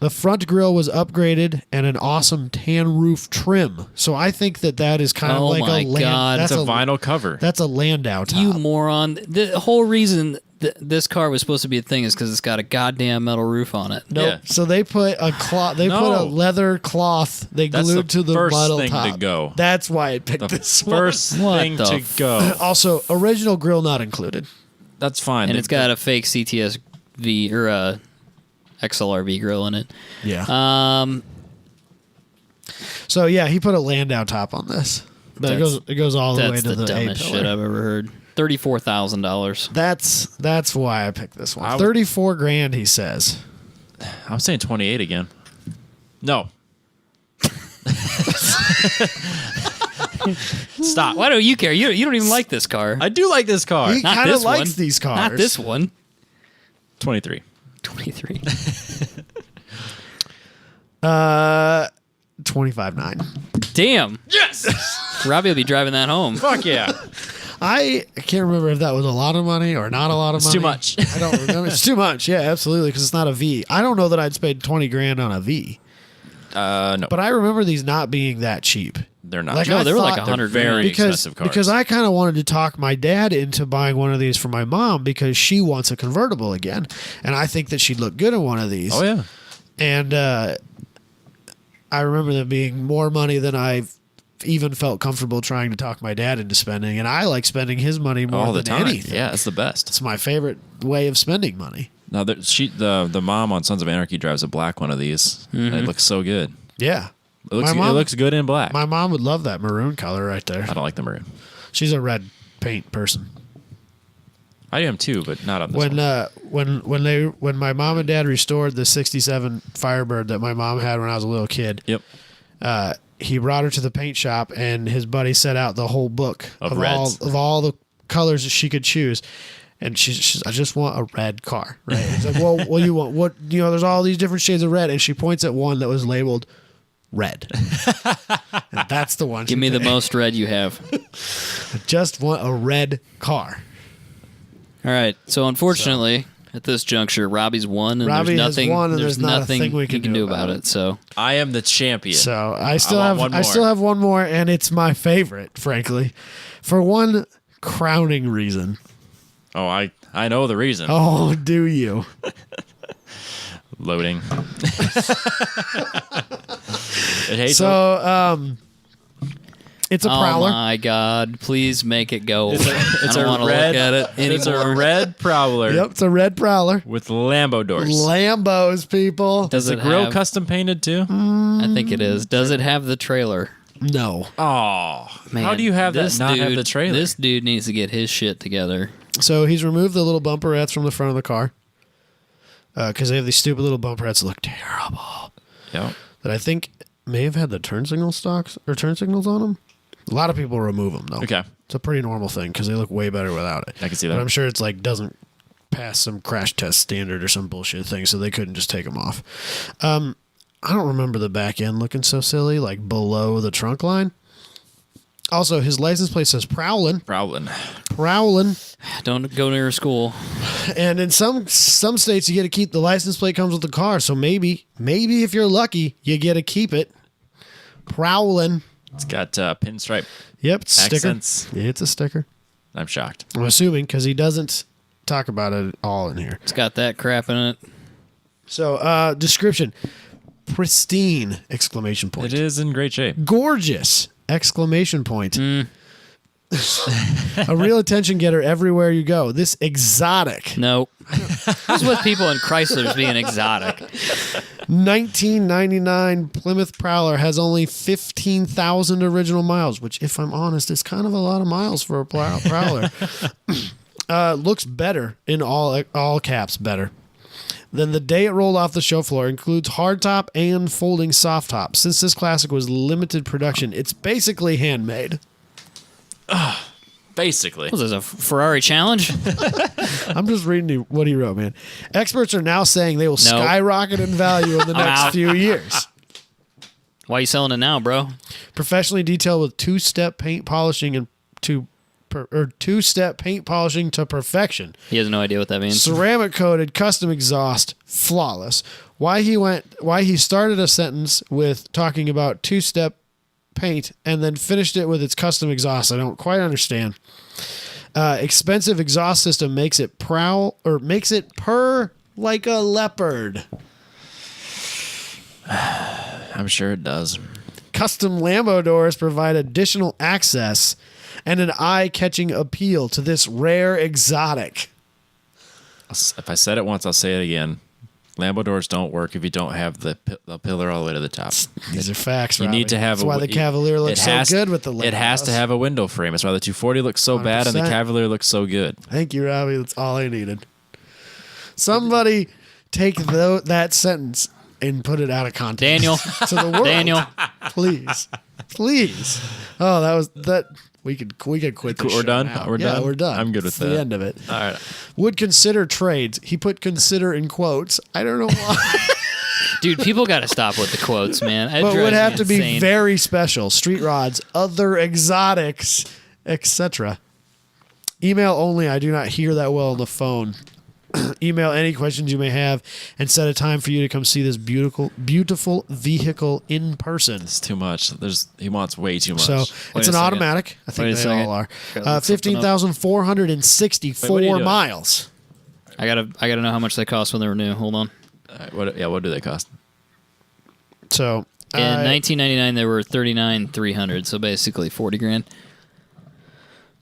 The front grille was upgraded and an awesome tan roof trim. So I think that is kind of Oh like my a land. God. It's That's a vinyl cover. That's a Landau top. You moron. The whole reason this car was supposed to be a thing is because it's got a goddamn metal roof on it. Nope. Yeah. So they put a cloth. They put a leather cloth. They That's glued the to the first metal thing top. to go. That's why I picked The this one. first What thing the to go. Also, original grill not included. That's fine. And it's got a fake CTS V or a XLR-V grill in it. Yeah. So yeah, he put a Landau top on this. But it goes all the way That's to the the A dumbest shit pillar. I've ever heard. $34,000. That's why I picked this one. 34 grand, he says. I'm saying 28 again. No. Stop. Why don't you care? You don't even like this car. I do like this car. He Not kind of this likes one. these cars. Not this one. 23. 23. 25.9. Damn. Yes. Robbie will be driving that home. Fuck yeah. I can't remember if that was a lot of money or not a lot of money. Too much. I don't remember. It's too much. Yeah, absolutely, because it's not a V. I don't know that I'd spend 20 grand on a V. No. But I remember these not being that cheap. They're not. Like, No, I they were like thought- 100 very grand. expensive cars. Because I kind of wanted to talk my dad into buying one of these for my mom because she wants a convertible again, and I think that she'd look good in one of these. Oh yeah. And I remember them being more money than I've even felt comfortable trying to talk my dad into spending, and I like spending his money more All the than time. anything. Yeah, it's the best. It's my favorite way of spending money. Now the mom on Sons of Anarchy drives a black one of these. And it looks so good. Yeah. It looks good in black. My mom would love that maroon color right there. I don't like the maroon. She's a red paint person. I am too, but not on this one. When my mom and dad restored the '67 Firebird that my mom had when I was a little kid, Yep. he brought her to the paint shop, and his buddy set out the whole book Of reds. all the colors that she could choose. And she's I just want a red car, right? It's like, well, what do you want? What, there's all these different shades of red, and she points at one that was labeled red. And that's the one. Give me the most red you have. I just want a red car. All right. So unfortunately, at this juncture, Robbie's won, and Robbie there's has nothing. won, and there's there's not a nothing thing we you can can do do about about it. So I am the champion. So I still want have one I more. still have one more, and it's my favorite, frankly, for one crowning reason. Oh, I know the reason. Oh, do you? Loading. It hates So, it's a oh Prowler. my God! Please make it go. It's I don't want to look at it It's a anymore. red Prowler Yep, it's a red Prowler. with Lambo doors. Lambos, people. Does Is it the grill have? custom painted too? I think it is. Does it have the trailer? No. Oh, Man, how do you have that this not dude, have the trailer? This dude needs to get his shit together. So he's removed the little bumperettes from the front of the car because they have these stupid little bumperettes that look terrible. Yep. That I think may have had the turn signal stocks or turn signals on them. A lot of people remove them though. Okay. It's a pretty normal thing because they look way better without it. I can see But that. I'm sure it's like doesn't pass some crash test standard or some bullshit thing, so they couldn't just take them off. I don't remember the back end looking so silly, like below the trunk line. Also, his license plate says Prowlin', Prowling. Don't go near school. and in some states you get to keep the license plate comes with the car. So maybe if you're lucky, you get to keep it. Prowlin'. It's got pinstripe. Yep, it's a sticker. Accents. Yeah, it's a sticker. I'm shocked. I'm assuming because he doesn't talk about it at all in here. It's got that crap in it. So, description: pristine! Exclamation point. It is in great shape. Gorgeous! Exclamation point. A real attention getter everywhere you go. This exotic Nope. What's with people in Chryslers being exotic? 1999 Plymouth Prowler has only 15,000 original miles, which, if I'm honest, is kind of a lot of miles for a Prowler. Looks better in all caps, better than the day it rolled off the show floor. Includes hardtop and folding soft top. Since this classic was limited production, it's basically handmade. Basically. Was this a Ferrari challenge? I'm just reading what he wrote, man. Experts are now saying they will skyrocket in value in the next out. few years. Why are you selling it now, bro? Professionally detailed with two-step paint polishing two-step paint polishing to perfection. He has no idea what that means. Ceramic coated, custom exhaust, flawless. Why he started a sentence with talking about two-step paint and then finished it with its custom exhaust, I don't quite understand. Expensive exhaust system makes it purr like a leopard. I'm sure it does. Custom Lambo doors provide additional access and an eye-catching appeal to this rare exotic. If I said it once, I'll say it again. Lambo doors don't work if you don't have the pillar all the way to the top. These are facts, You Robbie. need to have. That's why the Cavalier looks so good with the Lambos. It has to have a window frame. That's why the 240 looks so bad and the 100%. Cavalier looks so good. Thank you, Robbie. That's all I needed. Somebody take that sentence and put it out of context. Daniel. To the world. Daniel. Please. Oh, that was that. We could quit this We're show done? now. We're done? We're done. I'm good with That's that. the end of it. All right. Would consider trades. He put consider in quotes. I don't know why. Dude, people got to stop with the quotes, man. It But drives would me have to be insane. very special. Street rods, other exotics, etc. Email only. I do not hear that well on the phone. Email any questions you may have and set a time for you to come see this beautiful vehicle in person. It's too much. He wants way too much. So it's an automatic. I think they all are. 15,464 miles. I gotta know how much they cost when they were new. Hold on. What do they cost? So in 1999 they were 39,300. So basically 40 grand.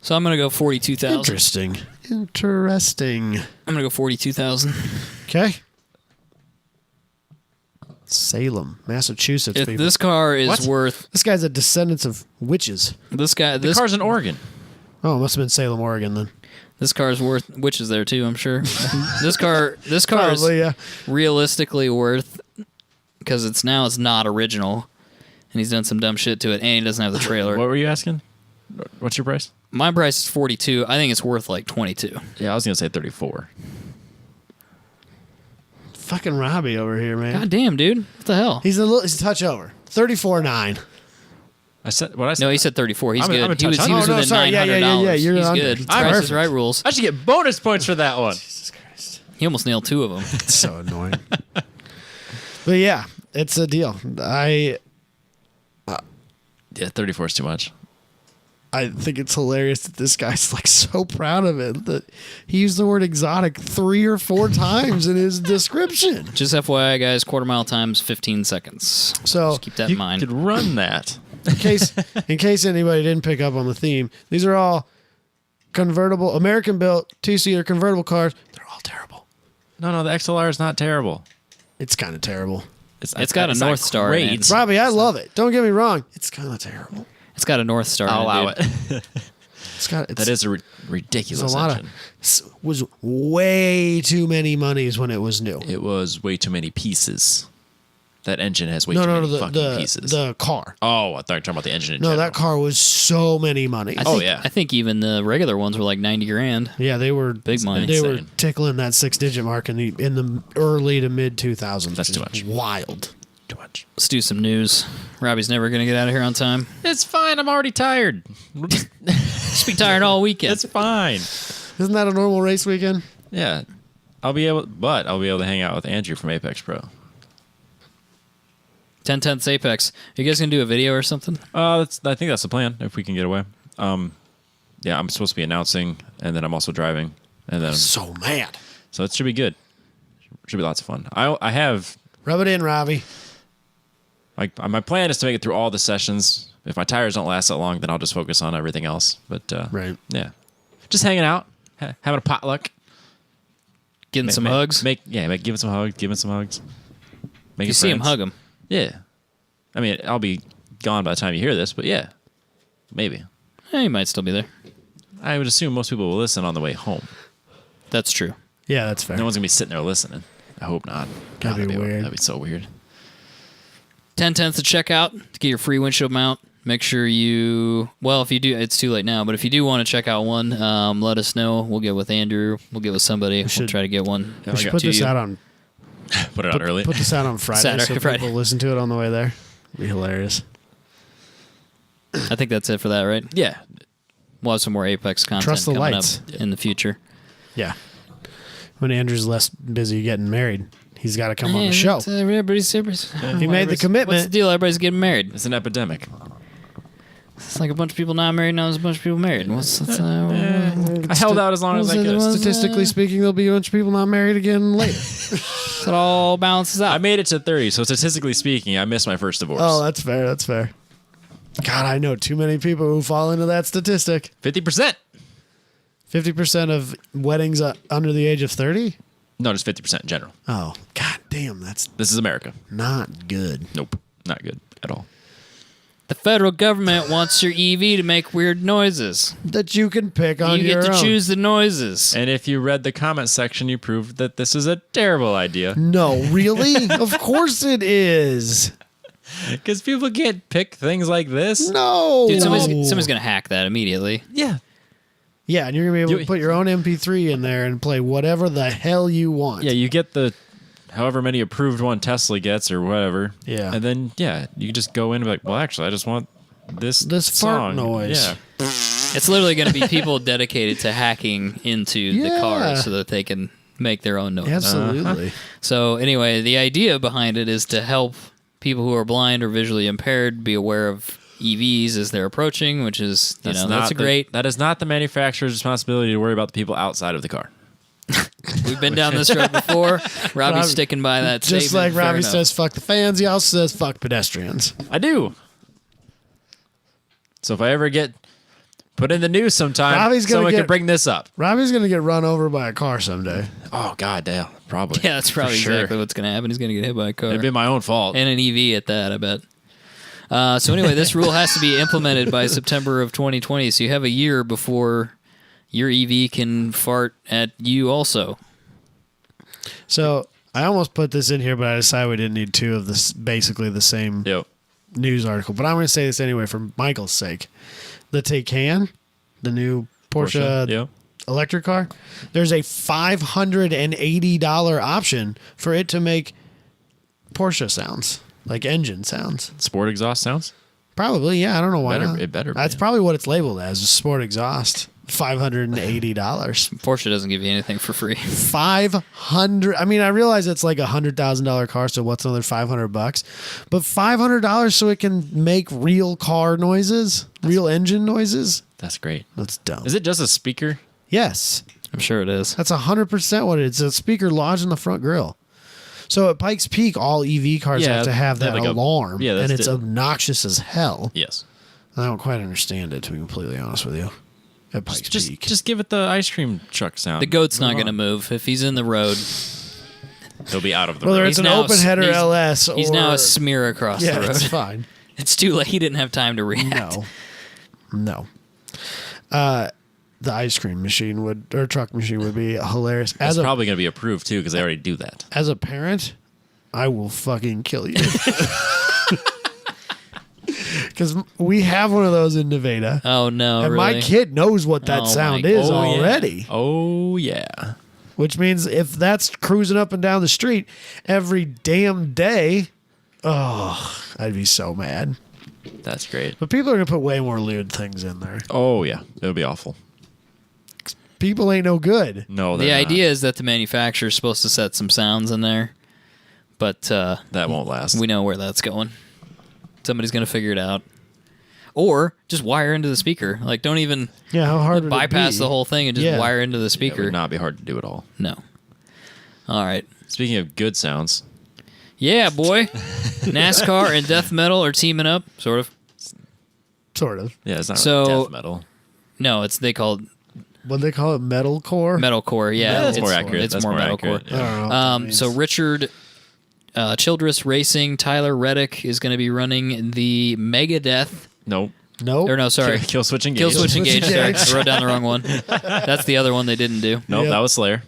So I'm gonna go 42,000. Interesting. I'm gonna go 42,000. Okay. Salem, Massachusetts. If people. this car is worth, This guy's a descendant of witches. this Car's in Oregon. Oh, it must have been Salem, Oregon then. This car's worth, which is there too, I'm sure. this car Probably, is realistically worth, because it's not original, and he's done some dumb shit to it, and he doesn't have the trailer. What were you asking? What's your price? My price is 42. I think it's worth like 22. Yeah, I was gonna say 34. Fucking Robbie over here, man. God damn, dude, what the hell? He's a touch over. 34.9. I said what I said. No, he said 34. He's I'm good. a He was touch within under. sorry. $900. Yeah, you're He's under. good. It's Price is perfect. right rules. I should get bonus points for that one. Jesus Christ. He almost nailed 2 of them. It's so annoying. But yeah, it's a deal. Yeah, 34 is too much. I think it's hilarious that this guy's like so proud of it that he used the word exotic 3 or 4 times in his description. Just FYI, guys, quarter mile times 15 seconds. So Just keep that in You mind. could run that. in case anybody didn't pick up on the theme, these are all convertible, American built 2-seater convertible cars. They're all terrible. No, the XLR is not terrible. It's kind of terrible. It's got a not North Star in great. it. Robbie, I love it. Don't get me wrong. It's kind of terrible. It's got a North Star I'll allow in it. it. That is a ridiculous It's a lot engine. was way too many monies when it was new. It was way too many pieces. That engine has way too many fucking pieces. The car. Oh, I thought you were talking about the engine in No, general. that car was so many monies. I think even the regular ones were like 90 grand. Yeah, they were Big money. They were Insane. tickling that 6-digit mark in the early to mid 2000s. That's too much. Wild. Too much. Let's do some news. Robbie's never going to get out of here on time. It's fine. I'm already tired. Just be tired all weekend. It's fine. Isn't that a normal race weekend? Yeah. I'll be able to hang out with Andrew from Apex Pro. 10/10 Apex. Are you guys going to do a video or something? I think that's the plan if we can get away. Yeah, I'm supposed to be announcing, and then I'm also driving, and then So mad. so it should be good. Should be lots of fun. I have Rub it in, Robbie. my plan is to make it through all the sessions. If my tires don't last that long, then I'll just focus on everything else. But Right. yeah, just hanging out, having a potluck, Getting some hugs? giving some hugs. Making You see him, friends. hug him. Yeah, I mean I'll be gone by the time you hear this, but yeah, maybe. He might still be there. I would assume most people will listen on the way home. That's true. Yeah, that's fair. No one's gonna be sitting there listening. I hope not. That'd be weird. That'd be so weird. 10/10 to check out to get your free windshield mount. Make sure if you do, it's too late now, but if you do want to check out one, let us know. We'll get with Andrew. We'll get with somebody. We'll should- try to get one. we should put this out on Put it out early. Put this out on Friday Saturday, so Friday. people listen to it on the way there. Be hilarious. I think that's it for that, right? Yeah. We'll have some more Apex content Trust the coming lights. up in the future. Yeah. When Andrew's less busy getting married, he's got to come on the show. Everybody's He made the What's the commitment. deal? Everybody's getting married. It's an epidemic. It's like a bunch of people not married. Now there's a bunch of people married. I held out as long as I could. Statistically speaking, there'll be a bunch of people not married again later. It all balances I out. made it to 30, so statistically speaking, I missed my first divorce. Oh, that's fair. That's fair. God, I know too many people who fall into that statistic. 50%. 50% of weddings under the age of 30? No, just 50% in general. Oh, god damn, that's This is America. not good. Nope. Not good at all. The federal government wants your EV to make weird noises. That you can pick on You your get to own. choose the noises. And if you read the comment section, you proved that this is a terrible idea. No, really? Of course it is. Because people can't pick things like this. No. Dude, somebody's going to hack that immediately. Yeah. Yeah, and you're going to be able to You- put your own MP3 in there and play whatever the hell you want. Yeah, you get the however many approved one Tesla gets or whatever. Yeah. And then, yeah, you can just go in and be like, well, actually, I just want this This fart song. noise. Yeah. It's literally going to be people dedicated to hacking into the car so that they can make their own noise. Absolutely. So anyway, the idea behind it is to help people who are blind or visually impaired be aware of EVs as they're approaching, which is, That is not the manufacturer's responsibility to worry about the people outside of the car. We've been down this road before. Robbie's sticking by that Just statement. like Fair Robbie enough. says, fuck the fans, he also says, fuck pedestrians. I do. So if I ever get put in the news sometime, someone can bring this up. Robbie's going to get run over by a car someday. Oh, God damn. Probably. Yeah, that's probably exactly what's going to happen. He's going to get hit by a car. It'd be my own fault. And an EV at that, I bet. So anyway, this rule has to be implemented by September of 2020, so you have a year before your EV can fart at you also. So I almost put this in here, but I decided we didn't need two of this, basically the same news article. But I'm going to say this anyway for Michael's sake. The Taycan, the new Porsche electric car, there's a $580 option for it to make Porsche sounds, like engine sounds. Sport exhaust sounds? Probably, yeah. I don't know why not. It better be. That's probably what it's labeled as, a sport exhaust. $580. Porsche doesn't give you anything for free. 500. I mean, I realize it's like $100,000 car, so what's another $500? But $500 so it can make real car noises, real engine noises. That's great. That's dumb. Is it just a speaker? Yes, I'm sure it is. that's 100% what it is. It's a speaker lodged in the front grille. So at Pikes Peak, all EV cars have to have that alarm, and it's obnoxious as hell. Yes. I don't quite understand it, to be completely honest with you. At Pikes Peak. Just give it the ice cream truck sound. The goat's not going to move. If he's in the road, he'll be out of the Whether road. it's an open header LS or... He's now a smear across the road. it's fine. It's too late. He didn't have time to react. No. The ice cream machine or truck machine would be hilarious. It's probably going to be approved, too, because they already do that. As a parent, I will fucking kill you. Because we have one of those in Nevada. Oh, no, and really? my kid knows what that sound is already. Yeah. Oh, yeah. Which means if that's cruising up and down the street every damn day, I'd be so mad. That's great. But people are going to put way more lewd things in there. Oh, yeah. It'll be awful. People ain't no good. No, the idea is that the manufacturer is supposed to set some sounds in there, but that won't last. We know where that's going. Somebody's going to figure it out. Or just wire into the speaker. Like, don't even how hard bypass the whole thing and just wire into the speaker. It would not be hard to do at all. No. All right. Speaking of good sounds. Yeah, boy. NASCAR and death metal are teaming up, sort of. Sort of. Yeah, it's not really death metal. No, they call it... What do they call it? Metalcore? Metalcore, yeah. That's more accurate. It's more metalcore. Accurate, yeah. So Richard Childress Racing, Tyler Reddick is going to be running the Megadeth. Nope. Or no, sorry. Kill Switch Engage. Kill Switch Engage. Sorry, I wrote down the wrong one. That's the other one they didn't do. Nope, that was Slayer.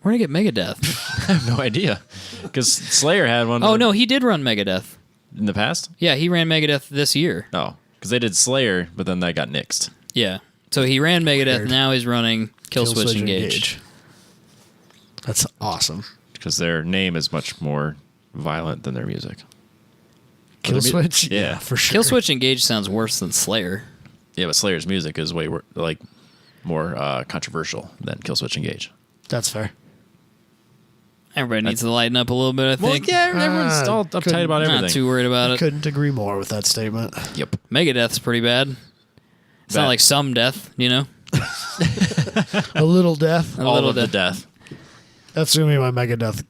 Where'd I get Megadeth? I have no idea. Because Slayer had one. Oh, no, he did run Megadeth. In the past? Yeah, he ran Megadeth this year. Oh, because they did Slayer, but then that got nixed. Yeah. So he ran Megadeth, now he's running Kill Switch Engage. That's awesome. Because their name is much more violent than their music. Kill Switch? Yeah, for sure. Kill Switch Engage sounds worse than Slayer. Yeah, but Slayer's music is way more controversial than Kill Switch Engage. That's fair. Everybody needs to lighten up a little bit, I think. Well, yeah, everyone's all uptight about everything. Not too worried about it. Couldn't agree more with that statement. Yep. Megadeth's pretty bad. It's not like some death, you know? A little death. All of the death. That's going to be my Megadeth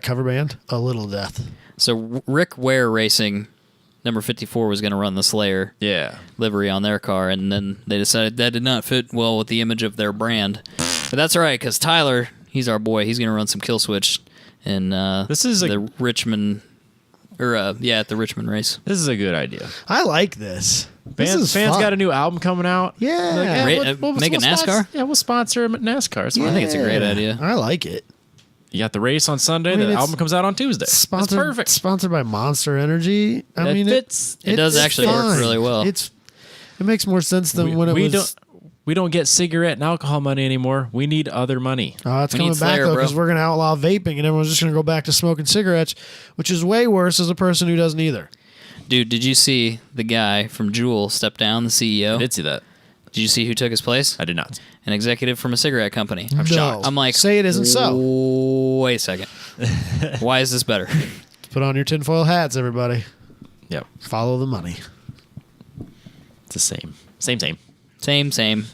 cover band. A little death. So Rick Ware Racing, number 54, was going to run the Slayer livery on their car, and then they decided that did not fit well with the image of their brand. But that's all right, because Tyler, he's our boy. He's going to run some Kill Switch in this is the Richmond, at the Richmond race. This is a good idea. I like this. Fans got a new album coming out. Yeah. Make a NASCAR? We'll sponsor NASCAR. I think it's a great idea. I like it. You got the race on Sunday. The album comes out on Tuesday. That's perfect. Sponsored by Monster Energy. I mean, it does actually work really well. It makes more sense than when it was. We don't get cigarette and alcohol money anymore. We need other money. Oh, it's coming back, though, because we're going to outlaw vaping, and everyone's just going to go back to smoking cigarettes, which is way worse as a person who doesn't either. Dude, did you see the guy from Juul step down, the CEO? I did see that. Did you see who took his place? I did not. An executive from a cigarette company. I'm shocked. I'm like, say it isn't so. Wait a second. Why is this better? Put on your tinfoil hats, everybody. Yep. Follow the money. It's the same. Same. Same.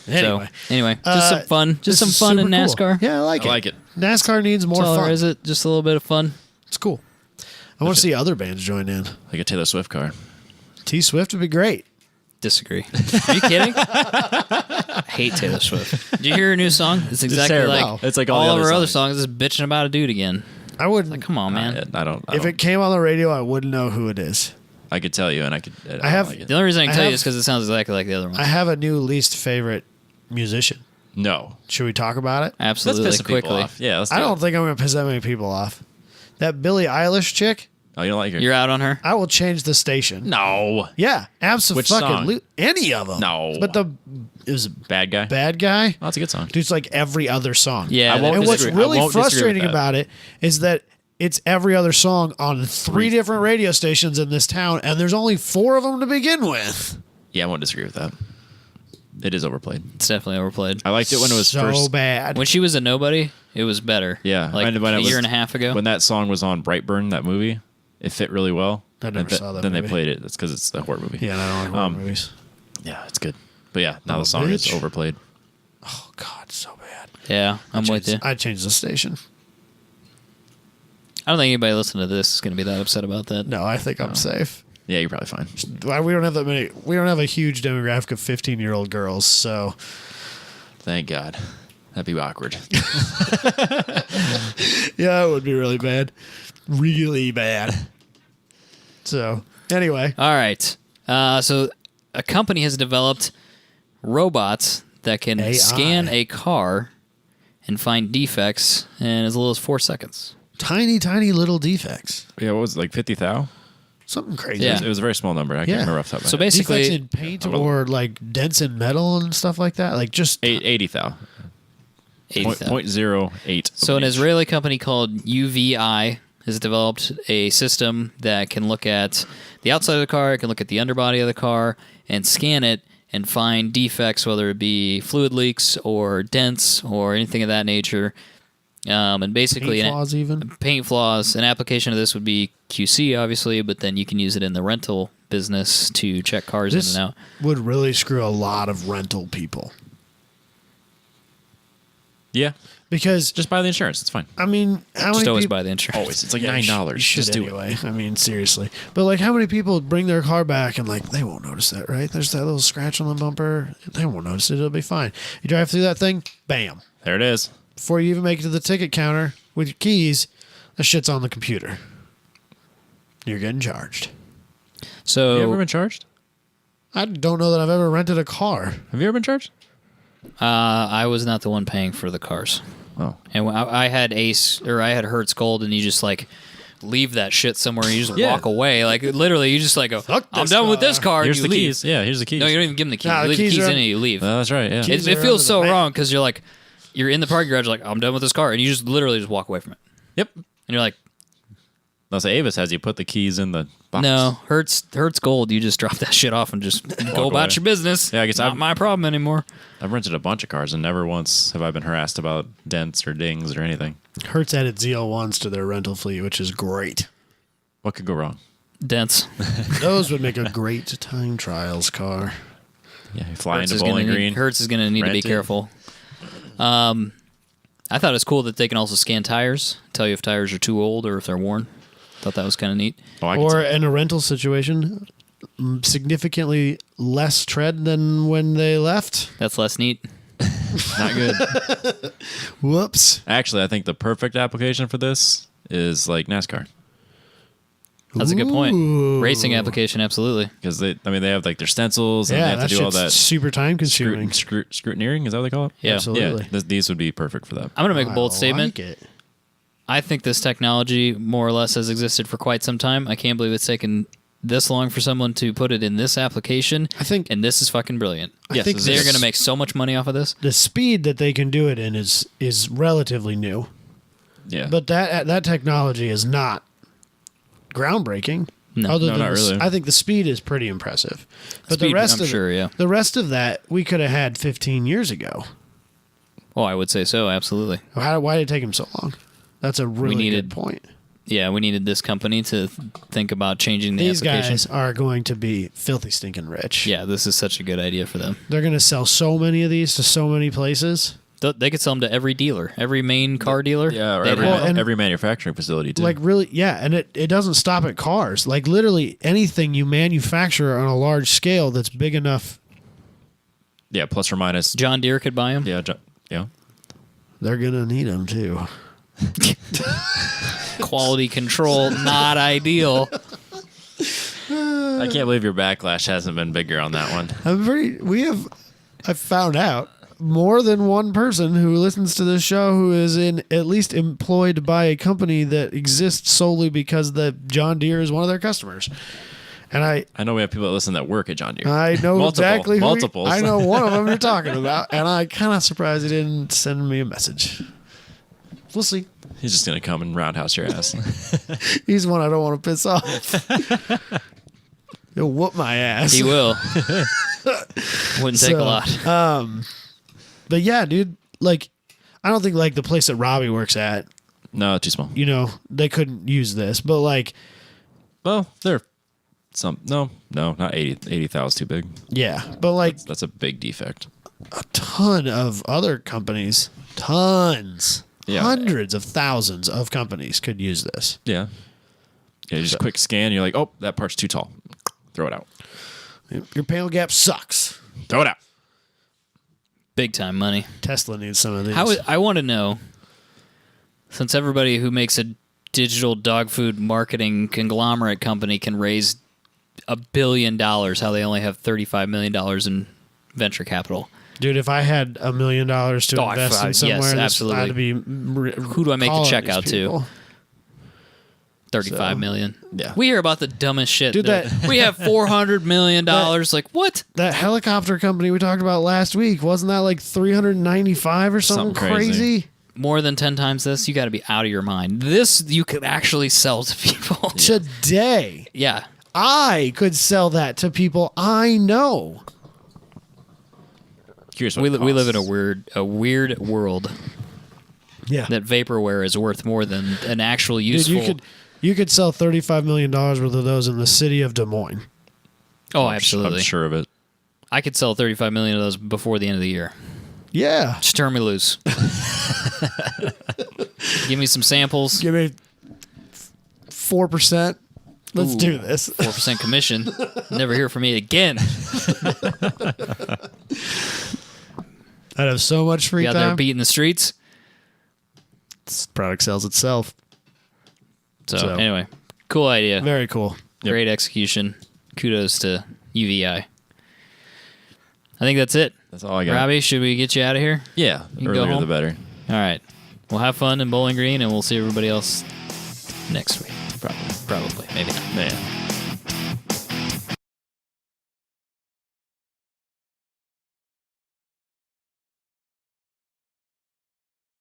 Anyway, Anyway, just some fun. Just some this is fun in super cool. NASCAR. Yeah, I like it. NASCAR needs more That's all fun. there is it. Just a little bit of fun. It's cool. I want to see other bands join in. Like a Taylor Swift car. T Swift would be great. Disagree. Are you kidding? I hate Taylor Swift. Did you hear her new song? It's exactly terrible. like It's like all all of the her other other songs. songs is bitching about a dude again. I wouldn't. Like, come on, man. I don't. If it came on the radio, I wouldn't know who it is. I could tell you, and I could. I have- Like it. The only reason I can I tell you have- is because it sounds exactly like the other one. I have a new least favorite musician. No. Should we talk about it? Absolutely, Let's piss some people quickly. off. Yeah, let's do I don't it. think I'm going to piss that many people off. That Billie Eilish chick, Oh, you don't like her? You're out on her? I will change the station. No. Yeah, Which song? absolutely. Any of them. No. But it was a Bad guy. bad guy. Oh, that's a good song. Dude's like every other song. Yeah, I won't And what's disagree. I really won't disagree with frustrating that. about it is that it's every other song on three different radio stations in this town, and there's only 4 of them to begin with. Yeah, I won't disagree with that. It is overplayed. It's definitely overplayed. I liked it when it was so first. bad. When she was a nobody, it was better. Yeah, Like when a it was- year and a half ago. When that song was on Brightburn, that movie, it fit really well. I never And saw that Then movie. they played it. That's because it's a horror movie. Yeah, and I don't like horror Um, movies. Yeah, it's good. But yeah, now Oh, the song is bitch. overplayed. Oh God, so bad. Yeah, I'm with you. I changed the station. I don't think anybody listening to this is going to be that upset about that. No, I think I'm safe. Yeah, you're probably fine. Why we don't have that many? We don't have a huge demographic of 15-year-old girls, so Thank God. That'd be awkward. yeah, it would be really really bad. So anyway, All right. So a company has developed robots that can AI. scan a car and find defects in as little as 4 seconds. tiny little defects, Yeah, what was it, like 50 thou? something crazy. Yeah. It was a very small number. I Yeah. can't remember off the top of my So head. basically, Defects in paint or like dents in metal and stuff like that. Like just 80 thou. 80,000. 0.08. So an Israeli company called UVI has developed a system that can look at the outside of the car, it can look at the underbody of the car, and scan it and find defects, whether it be fluid leaks or dents or anything of that nature. And basically, paint flaws even. paint flaws. An application of this would be QC, obviously, but then you can use it in the rental business to check cars This in and out. would really screw a lot of rental people Yeah. because Just buy the insurance. It's fine. I mean, how Just many always people, buy the insurance. Always. It's like Yeah, $9. you should Just do it. anyway. I mean, seriously. But like, how many people bring their car back and like they won't notice that, right? There's that little scratch on the bumper. They won't notice it. It'll be fine. You drive through that thing, bam. There it is. Before you even make it to the ticket counter with your keys, the shit's on the computer. You're getting charged. So Have you ever been charged? I don't know that I've ever rented a car. Have you ever been charged? I was not the one paying for the cars. Oh. And when I had Ace or I had Hertz Gold, and you just like leave that shit somewhere and you just Yeah. walk away. Like literally, you just like go, Fuck I'm this done with car." this car. Here's and the you leave. keys. Yeah, here's the keys. No, you don't even give them the keys. Nah, you the leave the keys keys are- in and you leave. Oh, that's right. Yeah. Keys It are feels under so the wrong because you're like, you're in the parking garage, like I'm done with this car, and you just literally just walk away from it, Yep. and you're like, No, so Avis has you put the keys in the box. no, Hertz Gold. You just drop that shit off and just go about away. your business. Yeah, I guess not I've- my problem anymore. I've rented a bunch of cars and never once have I been harassed about dents or dings or anything. Hertz added ZL1s to their rental fleet, which is great. What could go wrong? Dents. Those would make a great time trials car. Yeah, you fly Hertz into is gonna Bowling need- Green. Hertz is going to need to be Rent it. careful. I thought it's cool that they can also scan tires, tell you if tires are too old or if they're worn. Thought that was kind of neat. Oh, I could Or see- in a rental situation, significantly less tread than when they left. That's less neat. not good. Whoops. Actually, I think the perfect application for this is like NASCAR That's a good point. Ooh. Racing application, absolutely. because they have like their stencils and Yeah, they have that to do all shit's that super time consuming. scrutineering. Is that what they call it? Yeah. Absolutely. Yeah, these would be perfect for that. I'm going to make a I bold statement. like it. I think this technology more or less has existed for quite some time. I can't believe it's taken this long for someone to put it in this application. I think And this is fucking brilliant. I Yes, think this They're is- going to make so much money off of this. the speed that they can do it in is relatively new, Yeah, but that technology is not groundbreaking. No. Other than not really. I think the speed is pretty impressive. But the Speed, rest I'm of sure, yeah. the rest of that we could have had 15 years ago. Oh, I would say so. Absolutely. Why did it take him so long? That's a really good point. Yeah, we needed this company to think about changing the These application. guys are going to be filthy stinking rich. Yeah, this is such a good idea for them. They're going to sell so many of these to so many places. They could sell them to every dealer, every main car dealer. Yeah, or They'd have- every manufacturing facility too. Like really, yeah, and it doesn't stop at cars. Like literally anything you manufacture on a large scale that's big enough, yeah, plus or minus. John Deere could buy them. Yeah, yeah. they're going to need them too. Quality control, not ideal. I can't believe your backlash hasn't been bigger on that one. I've found out more than one person who listens to this show who is at least employed by a company that exists solely because the John Deere is one of their customers. And I know we have people that listen that work at John Deere. I know exactly multiples. I know one of them you're talking about, and I kind of surprised he didn't send me a message. We'll see. He's just gonna come and roundhouse your ass. He's one I don't want to piss off. He'll whoop my ass. He will. Wouldn't take a lot. But yeah, dude, like, I don't think like the place that Robbie works at, No, too small. They couldn't use this, but like, Well, they're no, not 80. 80,000 is too big. yeah, but like That's a big defect. a ton of other companies, hundreds of thousands of companies could use this. Yeah. Yeah, just a quick scan. You're like, oh, that part's too tall. Throw it out. Your panel gap sucks. Throw it out. Big time money. Tesla needs some of these. I want to know, since everybody who makes a digital dog food marketing conglomerate company can raise $1 billion, how they only have $35 million in venture capital. Dude, if I had $1 million to invest in somewhere, yes, absolutely. I'd be. Who do I make the check out to? 35 million. Yeah. We hear about the dumbest shit. Dude, we have $400 million. Like, what? That helicopter company we talked about last week, wasn't that like 395 or something Something crazy. More than 10 times this? You got to be out of your mind. This you could actually sell to people. Today, Yeah. I could sell that to people I know. Curious what We it live in costs. a weird world Yeah. that vaporware is worth more than an actual useful. Dude, you could sell $35 million worth of those in the city of Des Moines. Oh, absolutely. I'm sure of it. I could sell 35 million of those before the end of the year. Yeah. Just turn me loose. Give me some samples. Give me 4%. Let's do this. 4% commission. Never hear from me again. I'd have so much free You out there time. beating the streets. This product sells itself. So anyway, cool idea. Very cool. Great execution. Kudos to UVI. I think that's it. That's all I got. Robbie, should we get you out of here? Yeah, You can go earlier home? the better. All right. Well, have fun in Bowling Green, and we'll see everybody else next week. Probably. Maybe not. Yeah.